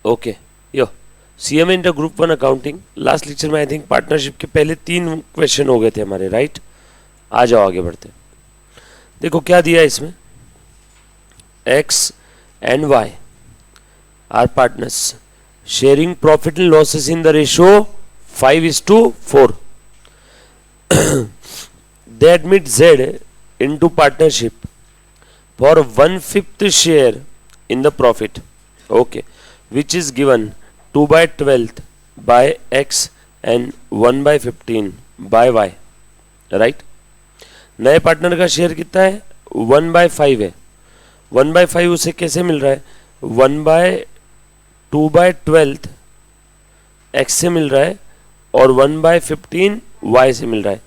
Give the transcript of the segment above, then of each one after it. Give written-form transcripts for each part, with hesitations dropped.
Okay यो CMA inter group 1 accounting. Last lecture में I think partnership के पहले 3 क्वेश्चन हो गए थे हमारे, राइट। आ जाओ आगे बढ़ते। देखो क्या दिया है इसमें, X and Y are partners sharing profit and losses in the ratio 5:4. They admit Z into partnership for 1/5 share in the profit, okay, which is given 2/12 by X and 1/15 by Y, right? नए partner का share कितना है, 1/5 है। 1/5 उसे कैसे मिल रहा है, 1/2/12 X से मिल रहा है और 1/15 Y से मिल रहा है।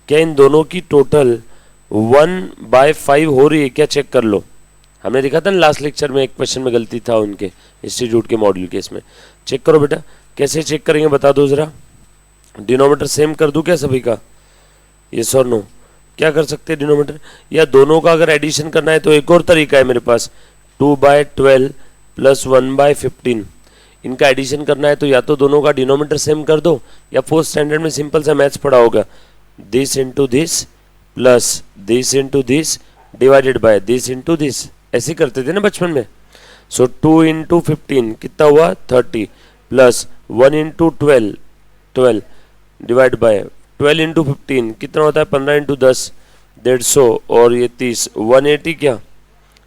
क्या इन दोनों की टोटल 1/5 हो रही है क्या, चेक कर लो। हमने देखा था ना लास्ट लेक्चर में, एक क्वेश्चन में गलती था उनके इंस्टीट्यूट के मॉड्यूल के, इसमें चेक करो बेटा। कैसे चेक करेंगे बता दो जरा। डिनोमीटर सेम कर दूं क्या सभी का, यस और नो। क्या कर सकते हैं डिनोमीटर, या दोनों का अगर एडिशन करना है तो एक और तरीका है मेरे पास, 2/12 प्लस 1/15। इनका एडिशन करना है तो या तो दोनों का डिनोमीटर सेम कर दो, या फोर्थ स्टैंडर्ड में सिंपल सा मैथ्स पढ़ा होगा, this into this plus this into this divided by this into this, ऐसे करते थे ना बचपन में। सो 2 इंटू 15 कितना हुआ 30 plus 1 into 12 divide by 12 into 15 कितना होता है 15 इंटू 10 150 और ये 30 180 क्या।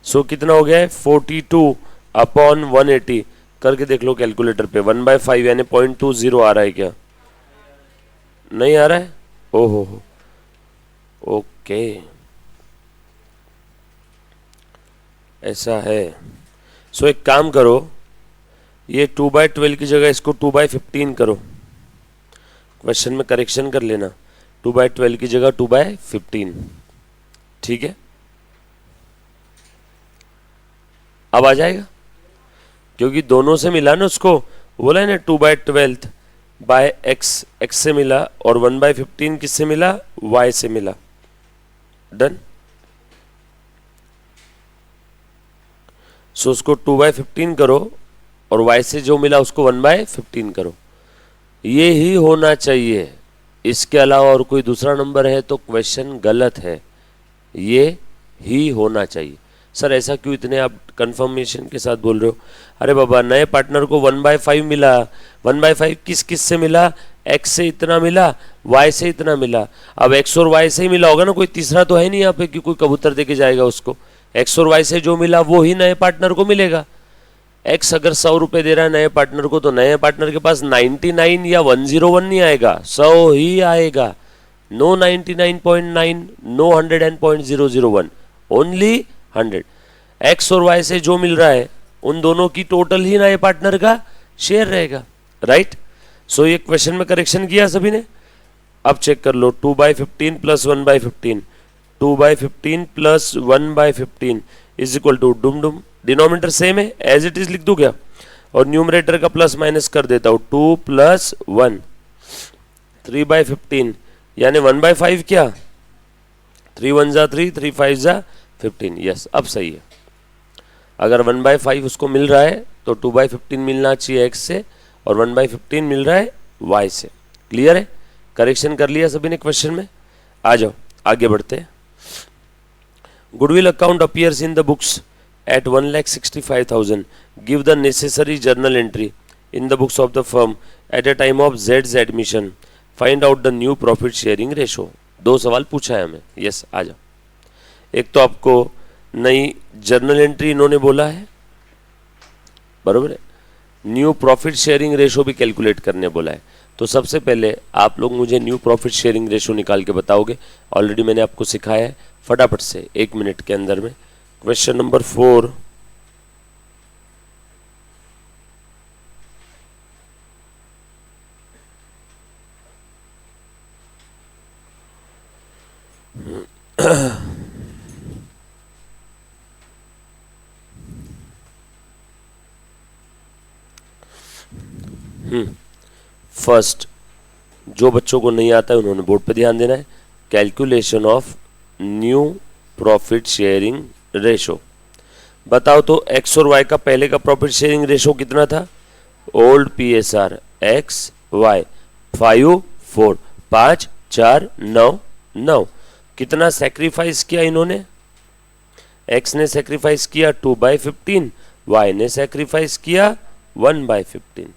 सो कितना हो गया है 42 अपॉन 180 करके देख लो कैलकुलेटर पे। 1/5 यानी 0.20 आ रहा है क्या, नहीं आ रहा है, ओहो ओके ऐसा है। सो एक काम करो, ये 2/12 की जगह इसको 2/15 करो, क्वेश्चन में करेक्शन कर लेना, 2/12 की जगह 2/15, ठीक है। अब आ जाएगा क्योंकि दोनों से मिला ना, उसको बोला है ना 2/12 बाय एक्स, एक्स से मिला, और 1/15 किससे मिला, वाई से मिला। डन। सो उसको 2/15 करो और y से जो मिला उसको 1/15 करो। ये ही होना चाहिए, इसके अलावा और कोई दूसरा नंबर है तो क्वेश्चन गलत है। ये ही होना चाहिए। सर ऐसा क्यों इतने आप कंफर्मेशन के साथ बोल रहे हो। अरे बाबा नए पार्टनर को 1/5 मिला, 1/5 किस किस से मिला, x से इतना मिला, y से इतना मिला। अब x और y से ही मिला होगा ना, कोई तीसरा तो है नहीं यहाँ पे कि कोई कबूतर दे के जाएगा उसको। x और y से जो मिला वो ही नए पार्टनर को मिलेगा। x अगर 100 रुपए दे रहा है नए पार्टनर को, तो नए पार्टनर के पास 99 या 101 नहीं आएगा, 100 ही आएगा। No 99.9, no 100.001, only 100। x और y से जो मिल रहा है उन दोनों की टोटल ही नए पार्टनर का शेयर रहेगा, राइट। सो ये क्वेश्चन में करेक्शन किया सभी ने। अब चेक कर लो, 2/15 plus 1/15, 2/15 plus 1/15 is equal to डुम डुम, डिनोमिनेटर सेम है एज इट इज लिख दूं क्या, और न्यूमरेटर का प्लस माइनस कर देता हूं, 2 प्लस 1 3/15 यानी 1/5 क्या, 3 1 जा 3, 3 5 जा 15। यस अब सही है। अगर 1/5 उसको मिल रहा है तो 2/15 मिलना चाहिए x से, और 1/15 मिल रहा है y से। क्लियर है, करेक्शन कर लिया सभी ने क्वेश्चन में। आ जाओ आगे बढ़ते हैं। Goodwill account appears in the books at 1,65,000. Give the necessary journal entry in the books of the firm at a time of Z's admission. Find out the new profit sharing ratio. 2 सवाल पूछा है हमें। Yes आ जाओ। एक तो आपको नई journal entry इन्होंने बोला है, बरोबर है। न्यू प्रॉफिट शेयरिंग रेशो भी कैलकुलेट करने बोला है। तो सबसे पहले आप लोग मुझे न्यू प्रॉफिट शेयरिंग रेशो निकाल के बताओगे। ऑलरेडी मैंने आपको सिखाया है, फटाफट से 1 मिनट के अंदर में। क्वेश्चन नंबर 4, फर्स्ट जो बच्चों को नहीं आता है उन्होंने बोर्ड पे ध्यान देना है। Calculation of new profit sharing ratio. बताओ तो एक्स और वाई का पहले का प्रॉफिट शेयरिंग रेशो कितना था, ओल्ड पीएसआर एक्स वाई 5 4 5 4 9 9। कितना सेक्रीफाइस किया इन्होंने? एक्स ने सेक्रीफाइस किया 2/15, वाई ने सेक्रीफाइस किया 1/15।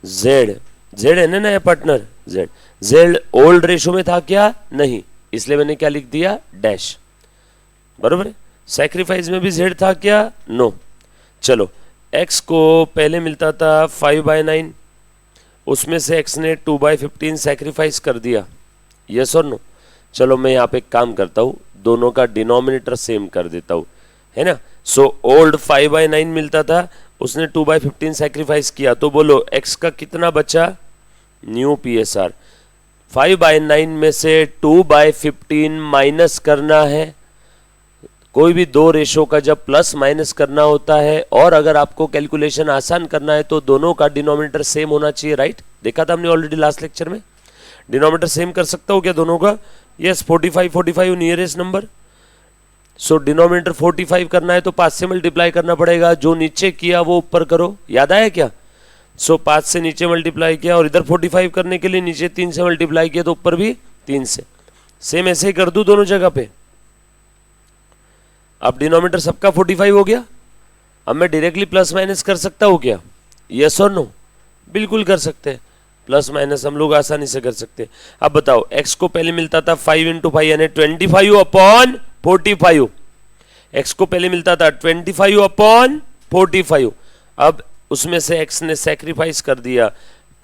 जेड, जेड है ना नया partner, Z, Z old ratio में था क्या? नहीं, इसलिए मैंने क्या लिख दिया? डैश। बरोबर है। सैक्रिफाइस में भी जेड था क्या? नो। चलो, एक्स को पहले मिलता था 5/9, उसमें से एक्स ने 2/15 सैक्रिफाइस कर दिया, यस और नो? चलो मैं यहाँ पे काम करता हूँ, दोनों का डिनोमिनेटर सेम कर देता हूँ, है ना। सो ओल्ड 5/9 मिलता था, उसने 2/15 सैक्रिफाइस किया, तो बोलो एक्स का कितना बचा? न्यू पीएसआर 5/9 में से 2/15 माइनस करना है। कोई भी दो रेशो का जब प्लस माइनस करना होता है और अगर आपको कैलकुलेशन आसान करना है तो दोनों का डिनोमिनेटर सेम होना चाहिए, राइट? देखा था हमने ऑलरेडी लास्ट लेक्चर में। डिनोमिनेटर सेम कर सकता हूँ क्या दोनों का? Yes, 45 nearest number. सो डिनोमिनेटर 45 करना है तो 5 से मल्टीप्लाई करना पड़ेगा, जो नीचे किया वो ऊपर करो, याद आया क्या? सो 5 से नीचे मल्टीप्लाई किया और इधर 45 करने के लिए नीचे 3 से मल्टीप्लाई किया तो ऊपर भी 3 से। सेम ऐसे ही कर दूं दोनों जगह पे। अब डिनोमिनेटर सबका 45 हो गया। अब मैं डायरेक्टली प्लस माइनस कर सकता हूँ क्या? यस और नो? बिल्कुल कर सकते हैं, प्लस माइनस हम लोग आसानी से कर सकते हैं। अब बताओ, एक्स को पहले मिलता था 5 × 5 यानी 25/45। एक्स को पहले मिलता था 25/45। अब उसमें से एक्स ने सैक्रिफाइस कर दिया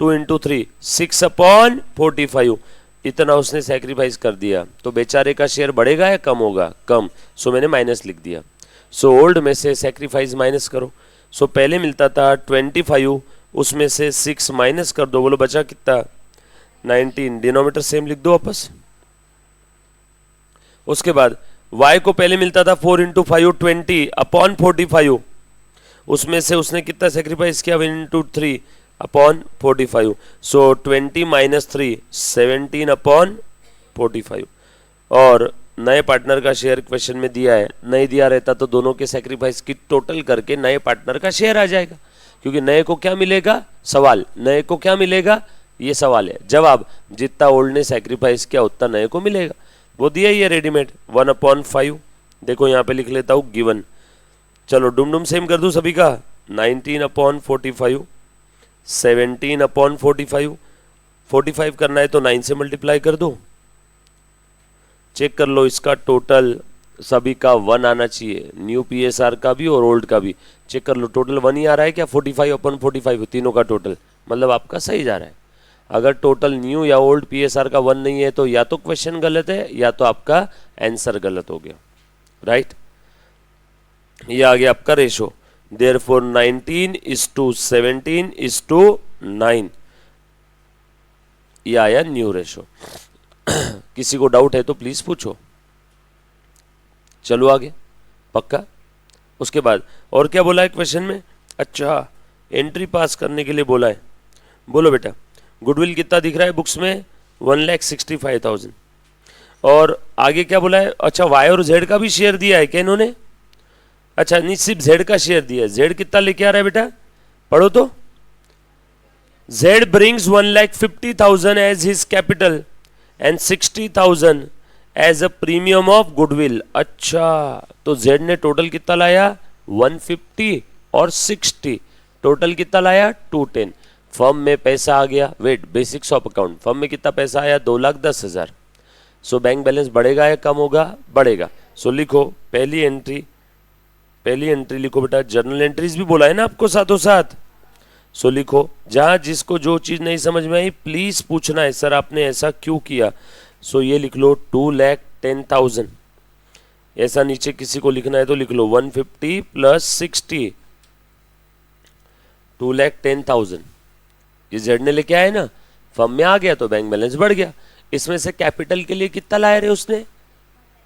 2 × 3 6/45, इतना उसने सैक्रिफाइस कर दिया, तो बेचारे का शेयर बढ़ेगा या कम होगा? कम। सो मैंने माइनस लिख दिया। सो ओल्ड में से सैक्रिफाइस माइनस करो। सो पहले मिलता था 25, उसमें से 6 माइनस कर दो, बोलो बचा कितना? 19। डिनोमिनेटर सेम लिख दो वापस। उसके बाद y को पहले मिलता था 4 × 5 20/45, उसमें से उसने कितना सेक्रीफाइस किया? 1 × 3/45। सो 20 - 3 17/45। और नए पार्टनर का शेयर क्वेश्चन में दिया है, नहीं दिया रहता तो दोनों के सेक्रीफाइस की टोटल करके नए पार्टनर का शेयर आ जाएगा, क्योंकि नए को क्या मिलेगा? सवाल, नए को क्या मिलेगा? ये सवाल है। जवाब, जितना ओल्ड ने सेक्रीफाइस किया उतना नए को मिलेगा, वो दिया ही है रेडीमेड 1/5। देखो यहाँ पे लिख लेता हूँ गिवन। चलो डुम डुम सेम कर दूं सभी का। 19/45, 17/45। 45 करना है तो 9 से मल्टीप्लाई कर दो। चेक कर लो, इसका टोटल सभी का 1 आना चाहिए, न्यू पीएसआर का भी और ओल्ड का भी। चेक कर लो टोटल 1 ही आ रहा है क्या? 45/45 तीनों का टोटल, मतलब आपका सही जा रहा है। अगर टोटल न्यू या ओल्ड पीएसआर का 1 नहीं है तो या तो क्वेश्चन गलत है या तो आपका आंसर गलत हो गया, राइट? ये आ गया आपका रेशो। देयरफॉर 19:17:9, ये आया न्यू रेशो। किसी को डाउट है तो प्लीज पूछो। चलो आगे, पक्का? उसके बाद और क्या बोला है क्वेश्चन में? अच्छा, एंट्री पास करने के लिए बोला है। बोलो बेटा, गुडविल कितना दिख रहा है बुक्स में? 1,65,000। और आगे क्या बोला है? अच्छा, वाई और जेड का भी शेयर दिया है क्या इन्होंने? अच्छा, नहीं, सिर्फ जेड का शेयर दिया है। जेड कितना लेके आ रहा है बेटा? पढ़ो तो। Z brings 1,50,000 as his capital and 60,000 as a premium of goodwill. अच्छा, तो जेड ने टोटल कितना लाया? 150 और 60, टोटल कितना लाया? 210। फर्म में पैसा आ गया, wait, basics of account. Firm में कितना पैसा आया? 2,10,000। सो बैंक बैलेंस बढ़ेगा या कम होगा? बढ़ेगा। सो लिखो पहली एंट्री लिखो बेटा। जर्नल एंट्रीज भी बोला है ना आपको साथों साथ। सो लिखो, जहां जिसको जो चीज नहीं समझ में आई प्लीज पूछना है, सर आपने ऐसा क्यों किया। सो ये लिख लो 2,10,000। ऐसा नीचे किसी को लिखना है तो लिख लो 150 + 60, 2,10,000। ये जेड ने लेके आए ना, फर्म में आ गया तो बैंक बैलेंस बढ़ गया। इसमें से कैपिटल के लिए कितना लाया रे उसने?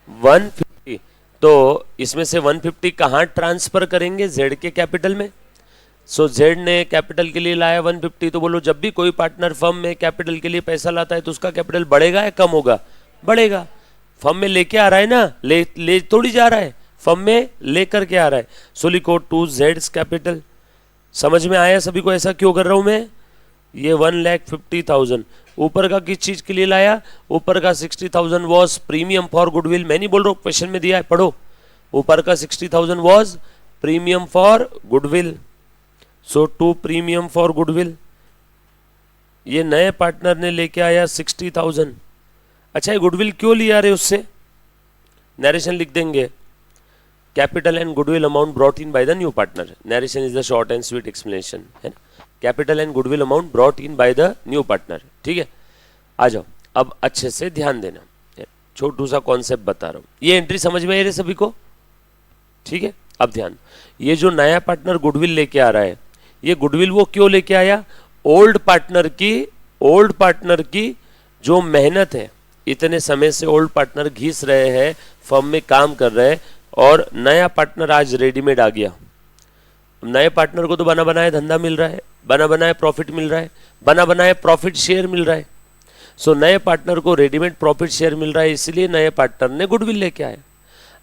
150। तो इसमें से 150 कहाँ ट्रांसफर करेंगे? जेड के कैपिटल में। सो जेड ने कैपिटल के लिए लाया 150, तो बोलो जब भी कोई पार्टनर फर्म में कैपिटल के लिए पैसा लाता है तो उसका कैपिटल बढ़ेगा या कम होगा? बढ़ेगा। फर्म में लेके आ रहा है ना, ले थोड़ी जा रहा है, फर्म में लेकर के आ रहा है। सो लिखो 2 जेड्स कैपिटल समझ में आया सभी को ऐसा क्यों कर रहा हूं मैं? ये 1,50,000 ऊपर का किस चीज के लिए लाया? ऊपर का 60,000 वॉज प्रीमियम फॉर गुडविल। मैं नहीं बोल रहा हूं, क्वेश्चन में दिया है, पढ़ो। ऊपर का 60,000 was premium for goodwill, so to premium for goodwill. ये नए पार्टनर ने लेके आया 60,000। अच्छा, ये गुडविल क्यों लिया रहे उससे? नरेशन लिख देंगे, capital and goodwill amount brought in by the new partner. Narration is the short and sweet explanation, है ना। Capital and goodwill amount brought in by the new partner, ठीक है। आ जाओ, अब अच्छे से ध्यान देना, छोटू सा कॉन्सेप्ट बता रहा हूं। ये एंट्री समझ में आ रही सभी को? ठीक है, अब ध्यान। ये जो नया पार्टनर गुडविल लेके आ रहा है, ये गुडविल वो क्यों लेके आया? ओल्ड पार्टनर की जो मेहनत है, इतने समय से ओल्ड पार्टनर घिस रहे हैं, फर्म में काम कर रहे हैं, और नया पार्टनर आज रेडीमेड आ गया। नए पार्टनर को तो बना बनाया धंधा मिल रहा है, बना बनाया प्रॉफिट मिल रहा है, बना बनाया प्रॉफिट शेयर मिल रहा है। सो नए पार्टनर को रेडीमेड प्रॉफिट शेयर मिल रहा है, इसलिए नए पार्टनर ने गुडविल लेके आया।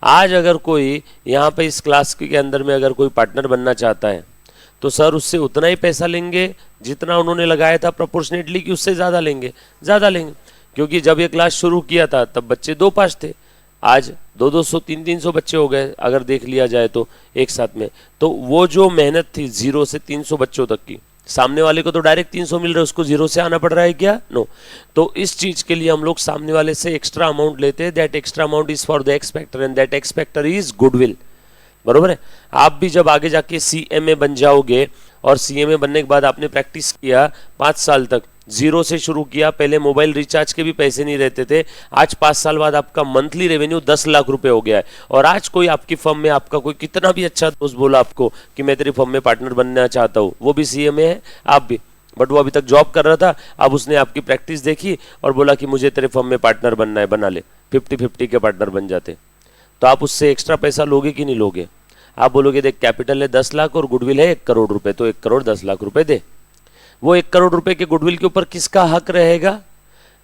आज अगर कोई यहाँ पे इस क्लास के अंदर में अगर कोई पार्टनर बनना चाहता है, तो सर उससे उतना ही पैसा लेंगे जितना उन्होंने लगाया था प्रोपोर्शनेटली, कि उससे ज़्यादा लेंगे? ज़्यादा लेंगे, क्योंकि जब ये क्लास शुरू किया था तब बच्चे 2-5 थे, आज 200-200 300-300 बच्चे हो गए अगर देख लिया जाए तो एक साथ में। तो वो जो मेहनत थी 0 से 300 बच्चों तक की, सामने वाले को तो डायरेक्ट 300 मिल रहा है, उसको 0 से आना पड़ रहा है क्या? नो। तो इस चीज के लिए हम लोग सामने वाले से एक्स्ट्रा अमाउंट लेते हैं। That extra amount is for the expecter and that expecter is goodwill. बरोबर है। आप भी जब आगे जाके सीएमए बन जाओगे, और सीएमए बनने के बाद आपने प्रैक्टिस किया 5 साल तक, 0 से शुरू किया, पहले मोबाइल रिचार्ज के भी पैसे नहीं रहते थे, आज 5 साल बाद आपका मंथली रेवेन्यू 10 लाख रुपए हो गया है। और आज कोई आपकी फर्म में, आपका कोई कितना भी अच्छा दोस्त बोला आपको कि मैं तेरी फर्म में पार्टनर बनना चाहता हूँ, वो भी सीएमए है, आप भी, बट वो अभी तक जॉब कर रहा था, अब उसने आपकी प्रैक्टिस देखी और बोला कि मुझे तेरे फर्म में पार्टनर बनना है, बना ले। 50-50 के पार्टनर बन जाते। तो आप उससे एक्स्ट्रा पैसा लोगे कि नहीं लोगे? आप बोलोगे देख कैपिटल है 10 लाख और गुडविल है 1 करोड़ रुपए, तो 1 करोड़ 10 लाख रुपए दे। वो 1 करोड़ रुपए के गुडविल के ऊपर किसका हक रहेगा?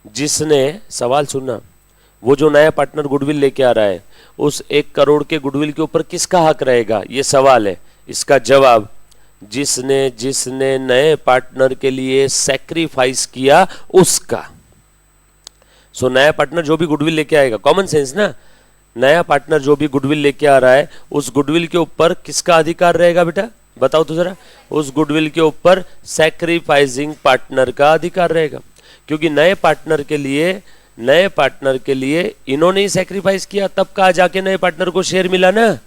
जिसने, सवाल सुनना, वो जो नया पार्टनर गुडविल लेके आ रहा है, उस 1 करोड़ के गुडविल के ऊपर किसका हक रहेगा? ये सवाल है। इसका जवाब, जिसने नए पार्टनर के लिए सैक्रिफाइस किया उसका। सो नया पार्टनर जो भी गुडविल लेके आएगा, कॉमन सेंस ना, नया पार्टनर जो भी गुडविल लेके आ रहा है, उस गुडविल के ऊपर किसका अधिकार रहेगा बेटा? बताओ तो जरा। उस गुडविल के ऊपर सैक्रिफाइसिंग पार्टनर का अधिकार रहेगा, क्योंकि नए पार्टनर के लिए इन्होंने ही सैक्रिफाइस किया, तब कहा जाके नए पार्टनर को शेयर मिला ना,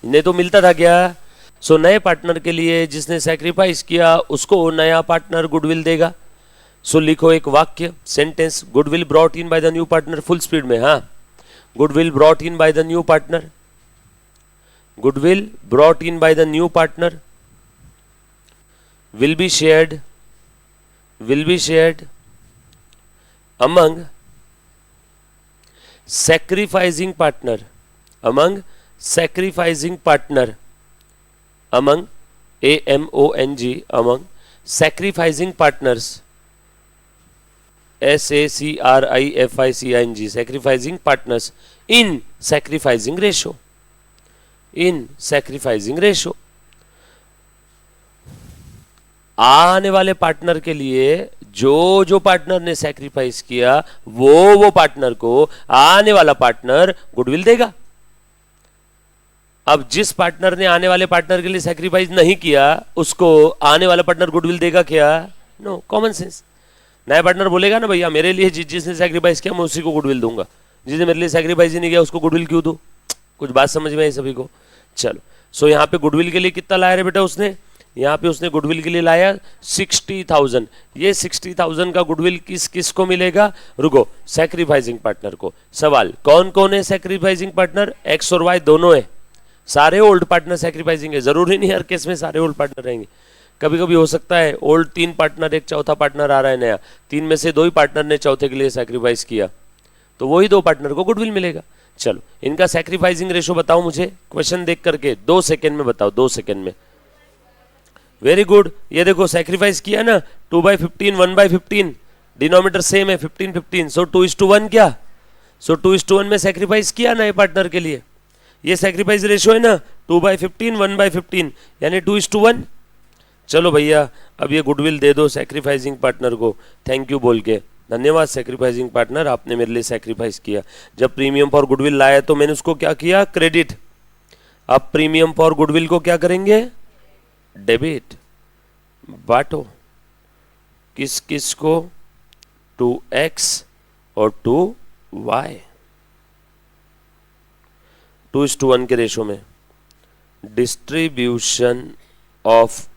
नहीं तो मिलता था क्या? सो नए पार्टनर के लिए जिसने सैक्रिफाइस किया उसको नया पार्टनर गुडविल देगा। सो लिखो एक वाक्य, sentence, goodwill brought in by the new partner, full speed में। हाँ, goodwill brought in by the new partner, goodwill brought in by the new partner will be shared among sacrificing partner, among among sacrificing partners, SACRIFICING, sacrificing partners in sacrificing ratio। आने वाले partner के लिए जो partner ने sacrifice किया, वो partner को आने वाला पार्टनर गुडविल देगा। अब जिस पार्टनर ने आने वाले पार्टनर के लिए सैक्रिफाइस नहीं किया, उसको आने वाला पार्टनर गुडविल देगा क्या? No, common sense. नया पार्टनर बोलेगा ना, भैया मेरे लिए जिसने सैक्रिफाइस किया मैं उसी को गुडविल दूंगा, जिसने मेरे लिए सैक्रिफाइस ही नहीं किया उसको गुडविल क्यों दूं? कुछ बात समझ में आई सभी को? चलो, सो यहाँ पे गुडविल के लिए कितना लाया रे बेटा उसने? यहाँ पे उसने गुडविल के लिए लाया 60,000। ये 60,000 का गुडविल किस को मिलेगा? रुको, सैक्रिफाइसिंग पार्टनर को। सवाल, कौन कौन है सैक्रिफाइसिंग पार्टनर? एक्स और वाई दोनों है। सारे ओल्ड पार्टनर सैक्रिफाइसिंग है, जरूरी नहीं हर केस में सारे ओल्ड पार्टनर रहेंगे। कभी कभी हो सकता है ओल्ड 3 पार्टनर, एक चौथा पार्टनर आ रहा है नया, 3 में से 2 ही पार्टनर ने चौथे के लिए सैक्रिफाइस किया, तो वही 2 पार्टनर को गुडविल मिलेगा। चलो, इनका सैक्रिफाइसिंग रेशो बताओ मुझे, क्वेश्चन देख करके 2 सेकेंड में बताओ, 2 सेकेंड में। वेरी गुड, ये देखो सैक्रिफाइस किया ना, 2/15 1/15, डिनोमिनेटर सेम है 15-15, सो 2:1 क्या? सो 2:1 में सैक्रिफाइस किया नए पार्टनर के लिए। ये सैक्रिफाइस रेशो है ना, 2/15 1/15, यानी 2:1। चलो भैया अब ये गुडविल दे दो सैक्रिफाइसिंग पार्टनर को, थैंक यू बोल के, धन्यवाद सैक्रिफाइसिंग पार्टनर, आपने मेरे लिए सैक्रिफाइस किया। जब प्रीमियम फॉर गुडविल लाया तो मैंने उसको क्या किया, क्रेडिट। अब प्रीमियम फॉर गुडविल को क्या करेंगे, डेबिट। बांटो किस किस को, टू एक्स और टू वाई, 2:1 के रेशो में। Distribution of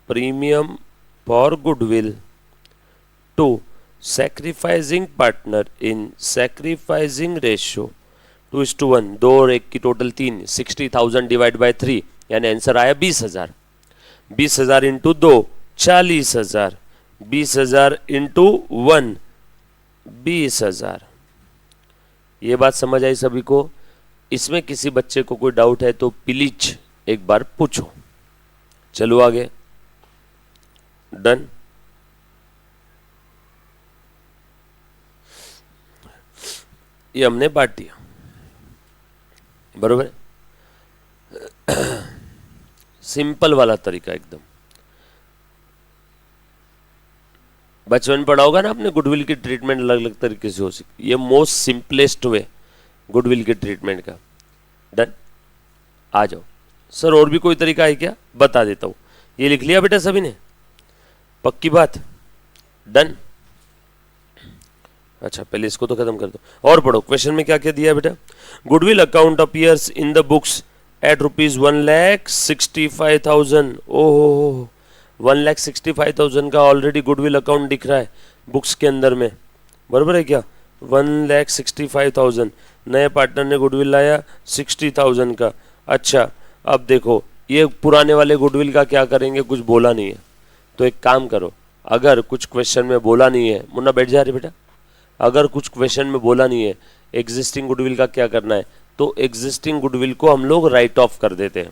premium for goodwill to sacrificing partner in sacrificing ratio 2:1, 2 और 1 की टोटल 3, 60,000 डिवाइड बाय 3, यानी आंसर आया 20,000। 20,000 इंटू 2 40,000, 20,000 इंटू 1 20,000। ये बात समझ आई सभी को? इसमें किसी बच्चे को कोई डाउट है तो प्लीज एक बार पूछो। चलो आगे, डन। ये हमने बांट दिया, बरोबर। सिंपल वाला तरीका एकदम। बचपन पढ़ा होगा ना आपने, गुडविल की ट्रीटमेंट अलग अलग तरीके से हो सकती, ये मोस्ट सिंपलेस्ट वे गुडविल के ट्रीटमेंट का। डन, आ जाओ सर, और भी कोई तरीका है क्या, बता देता हूं। ये लिख लिया बेटा सभी ने, पक्की बात, डन। अच्छा पहले इसको तो खत्म कर दो और पढ़ो। क्वेश्चन में क्या क्या दिया है बेटा, goodwill account appears in the books at ₹1,65,000। ओहो, 1,65,000 का ऑलरेडी गुडविल अकाउंट दिख रहा है बुक्स के अंदर में, बराबर है क्या। 1,65,000, नए पार्टनर ने गुडविल लाया 60,000 का। अच्छा अब देखो ये पुराने वाले गुडविल का क्या करेंगे, कुछ बोला नहीं है तो एक काम करो, अगर कुछ क्वेश्चन में बोला नहीं है, मुन्ना बैठ जा रहे बेटा, अगर कुछ क्वेश्चन में बोला नहीं है एग्जिस्टिंग गुडविल का क्या करना है, तो एग्जिस्टिंग गुडविल को हम लोग राइट ऑफ कर देते हैं।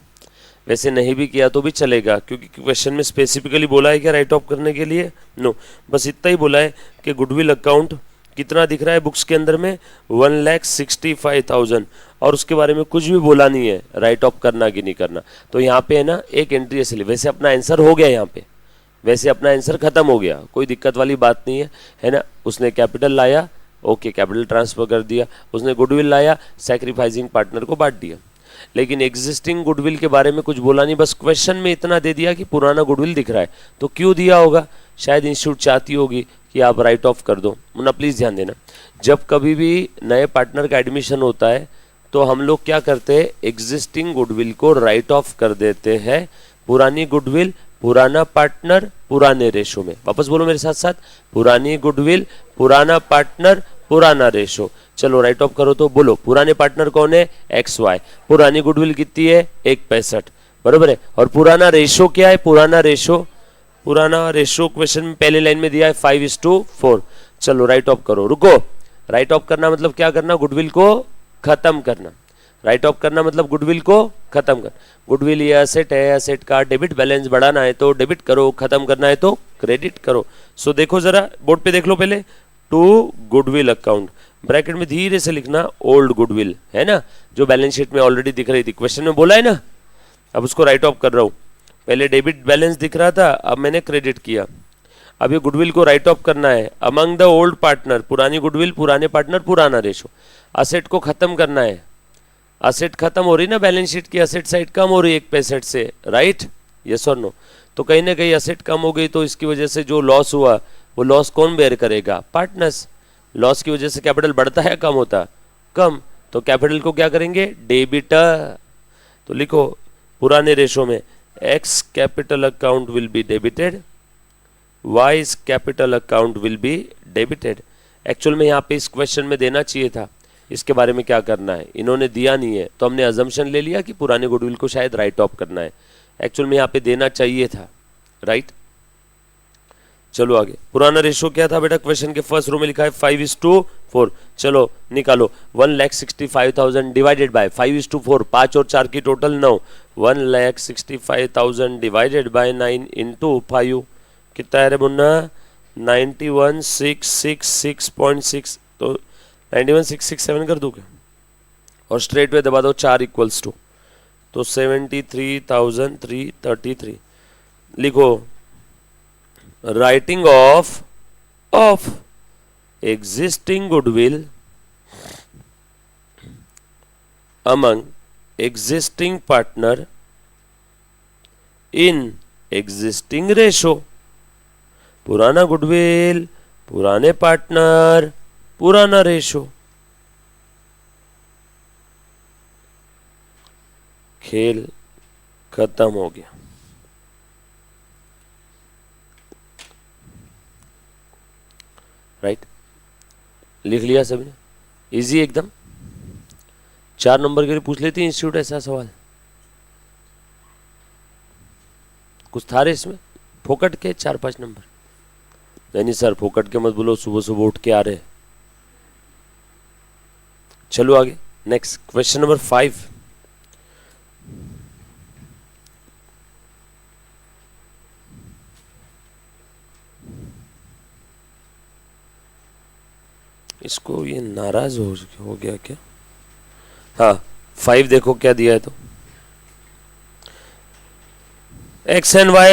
वैसे नहीं भी किया तो भी चलेगा, क्योंकि क्वेश्चन में स्पेसिफिकली बोला है क्या राइट ऑफ करने के लिए, नो, बस इतना ही बोला है कि गुडविल अकाउंट कितना दिख रहा है बुक्स के अंदर में, 1,65,000, और उसके बारे में कुछ भी बोला नहीं है राइट ऑफ करना कि नहीं करना। तो यहाँ पे है ना एक एंट्री ऐसे, वैसे अपना आंसर हो गया, यहाँ पे वैसे अपना आंसर खत्म हो गया, कोई दिक्कत वाली बात नहीं है ना। उसने कैपिटल लाया, ओके कैपिटल ट्रांसफर कर दिया, उसने गुडविल लाया, सैक्रिफाइसिंग पार्टनर को बांट दिया। लेकिन एग्जिस्टिंग गुडविल के बारे में कुछ बोला नहीं, बस क्वेश्चन में इतना दे दिया कि पुराना गुडविल दिख रहा है। तो क्यों दिया होगा, शायद इंस्टीट्यूट चाहती होगी कि आप राइट ऑफ कर दो। मुन्ना प्लीज़ ध्यान देना, जब कभी भी नए पार्टनर का एडमिशन होता है तो हम लोग क्या करते हैं, एग्जिस्टिंग गुडविल को राइट ऑफ कर देते हैं, पुरानी गुडविल पुराना पार्टनर पुराने रेशो में। वापस बोलो मेरे साथ साथ, पुरानी गुडविल पुराना पार्टनर पुराना रेशो। चलो राइट ऑफ करो तो बोलो, पुराने पार्टनर कौन है, XY, पुरानी गुडविल कितनी है 1,65, बरोबर है। और पुराना रेशो क्या है, पुराना रेशो क्वेश्चन में पहले लाइन में दिया है 5:4। चलो राइट ऑफ करो, रुको, राइट ऑफ करना मतलब क्या करना, गुडविल को खत्म करना। राइट ऑफ करना मतलब गुडविल को खत्म कर। गुडविल ये असेट है, असेट का डेबिट बैलेंस बढ़ाना है तो डेबिट करो, खत्म करना है तो क्रेडिट करो। सो देखो जरा बोर्ड पे देख लो पहले, टू गुडविल अकाउंट, ब्रैकेट में धीरे से लिखना ओल्ड गुडविल, है ना, जो बैलेंस शीट में ऑलरेडी दिख रही थी, क्वेश्चन में बोला है ना। अब उसको राइट ऑफ कर रहा हूँ, पहले डेबिट बैलेंस दिख रहा था, अब मैंने क्रेडिट किया। अब ये गुडविल को राइट ऑफ करना है अमंग द ओल्ड पार्टनर, पुरानी गुडविल पुराने पार्टनर पुराना रेशो। असेट को खत्म करना है, असेट खत्म हो रही ना बैलेंस शीट की, असेट साइड कम हो रही है 1,65 से, राइट, यस और नो। तो कहीं ना कहीं असेट कम हो गई तो इसकी वजह से जो लॉस हुआ वो लॉस कौन बेयर करेगा, पार्टनर्स। लॉस की वजह से कैपिटल बढ़ता है कम होता, कम, तो कैपिटल को क्या करेंगे, डेबिटर। तो लिखो पुराने रेशो में x capital account will be debited, wise capital account will be debited. Actual में यहाँ पे इस क्वेश्चन में देना चाहिए था, इसके बारे में क्या करना है, इन्होंने दिया नहीं है तो हमने अजम्पशन ले लिया कि पुराने गुडविल को शायद राइट ऑफ करना है। एक्चुअल में यहाँ पे देना चाहिए था, राइट। चलो आगे, पुराना रेशो क्या था बेटा, क्वेश्चन के फर्स्ट रो में लिखा है 5:4। चलो निकालो, 1,65,000 डिवाइडेड बाय 5:4, 5 और 4 की टोटल 9, 1,65,000 डिवाइडेड बाय 9 इंटू 5 कितना है रे मुन्ना, 91,666.6, तो 91,667 कर दूँ क्या, और स्ट्रेट वे दबा दो 4 = 2, तो 73,333, लिखो writing of existing goodwill among existing partner in existing ratio। पुराना गुडविल, पुराने पार्टनर, पुराना रेशो। खेल खत्म हो गया। राइट, लिख लिया सभी ने? इजी एकदम। 4 नंबर के लिए पूछ लेती इंस्टीट्यूट ऐसा सवाल। कुछ था रे इसमें फोकट के 4-5 नंबर? नहीं सर फोकट के मत बोलो, सुबह सुबह उठ के आ रहे। चलो आगे, नेक्स्ट क्वेश्चन नंबर 5। इसको ये नाराज हो गया क्या? हाँ 5 देखो क्या दिया है। तो X and Y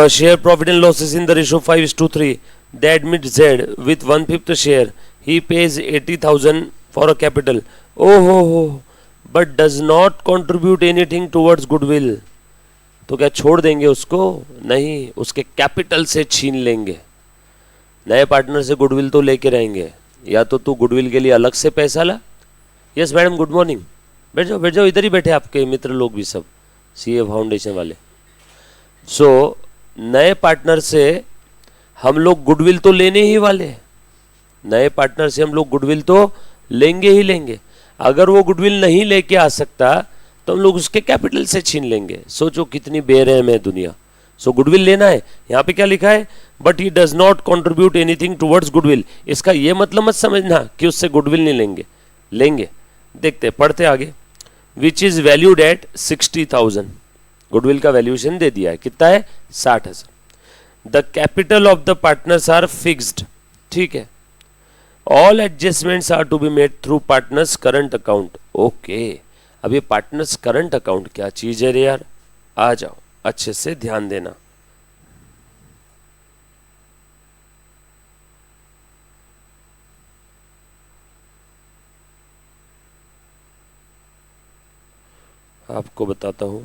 share profit and losses in the ratio 5:3. They admit Z with 1/5 share. He pays 80,000 for a capital. Oh, but does not contribute anything towards goodwill. तो क्या छोड़ देंगे उसको? नहीं, उसके कैपिटल से छीन लेंगे। नए पार्टनर से गुडविल तो लेके रहेंगे, या तो तू गुडविल के लिए अलग से पैसा ला। Yes madam, good morning. बैठ जाओ, इधर ही बैठे आपके मित्र लोग भी सब, सीए फाउंडेशन वाले। सो नए पार्टनर से हम लोग गुडविल तो लेने ही वाले हैं। नए पार्टनर से हम लोग गुडविल तो लेंगे ही लेंगे। अगर वो गुडविल नहीं लेके आ सकता तो हम लोग उसके कैपिटल से छीन लेंगे। सोचो कितनी बेरहम है दुनिया। सो गुडविल लेना है। यहाँ पे क्या लिखा है? But he does not contribute anything towards goodwill. इसका ये मतलब मत समझना कि उससे गुडविल नहीं लेंगे, लेंगे। देखते पढ़ते आगे। Which is valued at 60,000। Goodwill का वैल्यूएशन दे दिया है, कितना है? 60,000। The capital of the partners are fixed. ठीक है। All adjustments are to be made through partners current account. Okay, अब ये पार्टनर्स करंट अकाउंट क्या चीज है रे यार? आ जाओ, अच्छे से ध्यान देना। आपको बताता हूं,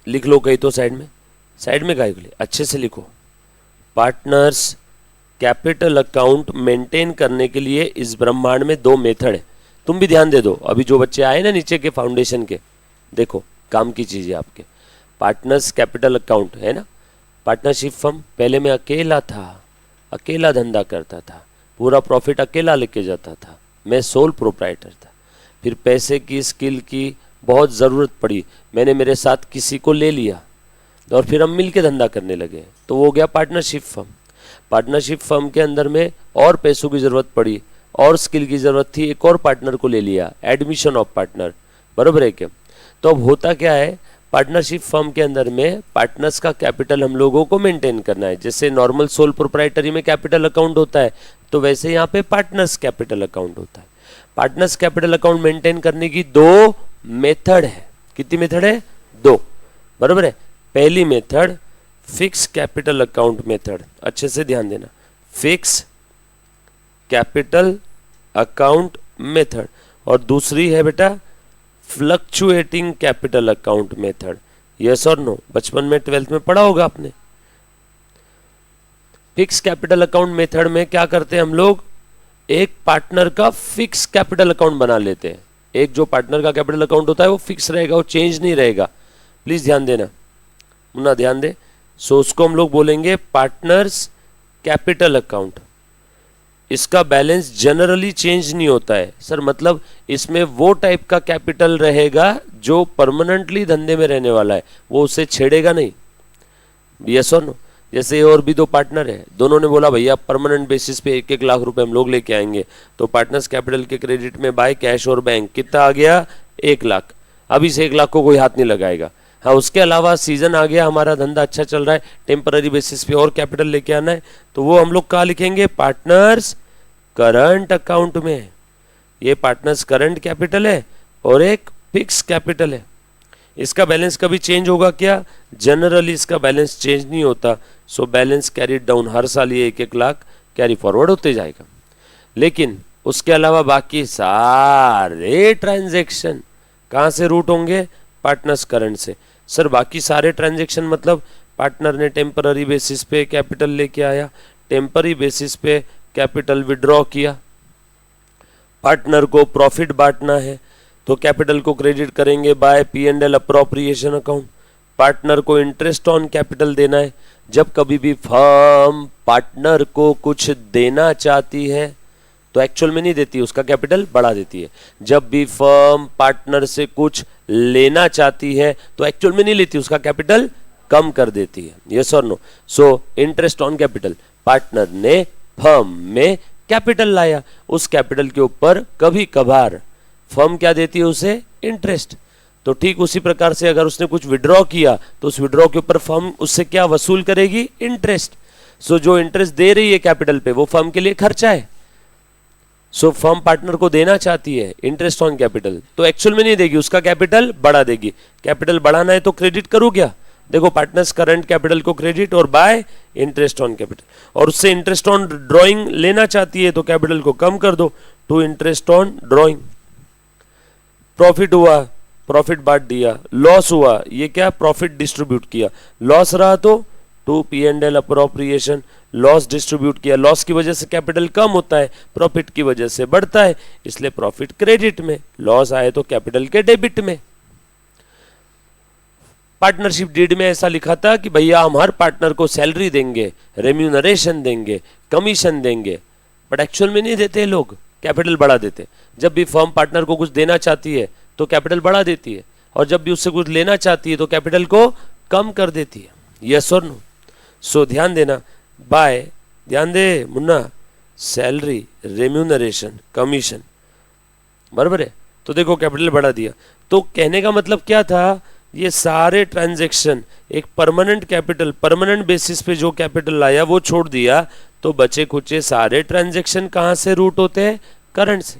लिख लो कहीं तो साइड में का अच्छे से लिखो। पार्टनर्स कैपिटल अकाउंट मेंटेन करने के लिए इस ब्रह्मांड में 2 मेथड है। तुम भी ध्यान दे दो, अभी जो बच्चे आए ना नीचे के फाउंडेशन के, देखो काम की चीज है आपके। पार्टनर्स कैपिटल अकाउंट है ना, पार्टनरशिप फर्म। पहले मैं अकेला था, अकेला धंधा करता था, पूरा प्रॉफिट अकेला लेके जाता था, मैं सोल प्रोप्राइटर था। फिर पैसे की, स्किल की बहुत ज़रूरत पड़ी, मैंने मेरे साथ किसी को ले लिया और फिर हम मिल के धंधा करने लगे, तो वो हो गया पार्टनरशिप फर्म। पार्टनरशिप फर्म के अंदर में और पैसों की ज़रूरत पड़ी और स्किल की ज़रूरत थी, एक और पार्टनर को ले लिया, एडमिशन ऑफ पार्टनर। बराबर है क्या? तो अब होता क्या है, पार्टनरशिप फर्म के अंदर में पार्टनर्स का कैपिटल हम लोगों को मेंटेन करना है। जैसे नॉर्मल सोल प्रोप्राइटरी में कैपिटल अकाउंट होता है, तो वैसे यहाँ पे पार्टनर्स कैपिटल अकाउंट होता है। पार्टनर्स कैपिटल अकाउंट मेंटेन करने की 2 मेथड है। कितनी मेथड है? 2। बराबर है। पहली method fix capital account method, अच्छे से ध्यान देना, फिक्स कैपिटल अकाउंट मेथड। और दूसरी है बेटा fluctuating capital account method. Yes और नो? बचपन में 12th में पढ़ा होगा आपने। फिक्स कैपिटल अकाउंट मेथड में क्या करते हैं हम लोग? एक पार्टनर का फिक्स कैपिटल अकाउंट बना लेते हैं। एक जो पार्टनर का कैपिटल अकाउंट होता है वो फिक्स रहेगा, वो चेंज नहीं रहेगा। प्लीज ध्यान देना, मुन्ना ध्यान दे। सो उसको हम लोग बोलेंगे पार्टनर्स कैपिटल अकाउंट। इसका बैलेंस जनरली चेंज नहीं होता है सर, मतलब इसमें वो टाइप का कैपिटल रहेगा जो परमानेंटली धंधे में रहने वाला है, वो उसे छेड़ेगा नहीं। यस और नो? जैसे ये और भी 2 पार्टनर है, दोनों ने बोला भैया परमानेंट बेसिस पे 1-1 लाख रुपए हम लोग लेके आएंगे, तो पार्टनर्स कैपिटल के क्रेडिट में बाय कैश और बैंक कितना आ गया? 1 लाख। अब इस 1 लाख को कोई हाथ नहीं लगाएगा। हाँ, उसके अलावा सीजन आ गया, हमारा धंधा अच्छा चल रहा है, टेम्पररी बेसिस पे और कैपिटल लेके आना है, तो वो हम लोग कहाँ लिखेंगे? पार्टनर्स करंट अकाउंट में। ये पार्टनर्स करंट कैपिटल है और एक फिक्स कैपिटल है। इसका बैलेंस कभी चेंज होगा क्या? जनरली इसका बैलेंस चेंज नहीं होता। सो बैलेंस कैरीड डाउन, हर साल ये 1-1 लाख कैरी फॉरवर्ड होते जाएगा। लेकिन उसके अलावा बाकी सारे ट्रांजैक्शन कहाँ से रूट होंगे? पार्टनर्स करंट से। सर बाकी सारे ट्रांजैक्शन मतलब पार्टनर ने टेम्पररी बेसिस पे कैपिटल लेके आया, टेम्पररी बेसिस पे कैपिटल विड्रॉ किया, पार्टनर को प्रॉफिट बांटना है तो कैपिटल को क्रेडिट करेंगे by P&L appropriation account, partner को इंटरेस्ट ऑन कैपिटल देना है। जब कभी भी फर्म पार्टनर को कुछ देना चाहती है तो एक्चुअल में नहीं देती, उसका कैपिटल बढ़ा देती है। जब भी फर्म पार्टनर से कुछ लेना चाहती है तो एक्चुअल में नहीं लेती, उसका कैपिटल कम कर देती है। यस और no? So interest on capital, partner ने फर्म में कैपिटल लाया, उस कैपिटल के ऊपर कभी कभार फर्म क्या देती है? उसे इंटरेस्ट। तो ठीक उसी प्रकार से अगर उसने कुछ विड्रॉ किया तो उस विड्रॉ के ऊपर फर्म उससे क्या वसूल करेगी? इंटरेस्ट। सो जो इंटरेस्ट दे रही है कैपिटल पे वो फर्म के लिए खर्चा है। सो फर्म पार्टनर को देना चाहती है इंटरेस्ट ऑन कैपिटल तो एक्चुअल में नहीं देगी, उसका कैपिटल बढ़ा देगी। कैपिटल बढ़ाना है तो क्रेडिट करो क्या? देखो पार्टनर्स करंट कैपिटल को क्रेडिट और बाय इंटरेस्ट ऑन कैपिटल, और उससे इंटरेस्ट ऑन ड्राइंग लेना चाहती है तो कैपिटल को कम कर दो to interest on drawing. Profit हुआ, प्रॉफिट बांट दिया, लॉस हुआ, ये क्या? प्रॉफिट डिस्ट्रीब्यूट किया। लॉस रहा तो to P&L appropriation, loss distribute किया। लॉस की वजह से कैपिटल कम होता है, प्रॉफिट की वजह से बढ़ता है, इसलिए प्रॉफिट क्रेडिट में, लॉस आए तो कैपिटल के डेबिट में। पार्टनरशिप डीड में ऐसा लिखा था कि भैया हम हर पार्टनर को सैलरी देंगे, रेम्यूनरेशन देंगे, कमीशन देंगे, बट एक्चुअल में नहीं देते लोग, कैपिटल बढ़ा देते। जब भी फर्म पार्टनर को कुछ देना चाहती है तो कैपिटल बढ़ा देती है, और जब भी उससे कुछ लेना चाहती है तो कैपिटल को कम कर देती है। यस और नो? सो ध्यान देना, बाय, ध्यान दे मुन्ना, सैलरी, रेम्यूनरेशन, कमीशन, बराबर है। तो देखो कैपिटल बढ़ा दिया, तो कहने का मतलब क्या था? ये सारे ट्रांजैक्शन एक परमानेंट कैपिटल, परमानेंट बेसिस पे जो कैपिटल लाया वो छोड़ दिया, तो बचे खुचे सारे ट्रांजैक्शन कहाँ से रूट होते हैं? करंट से।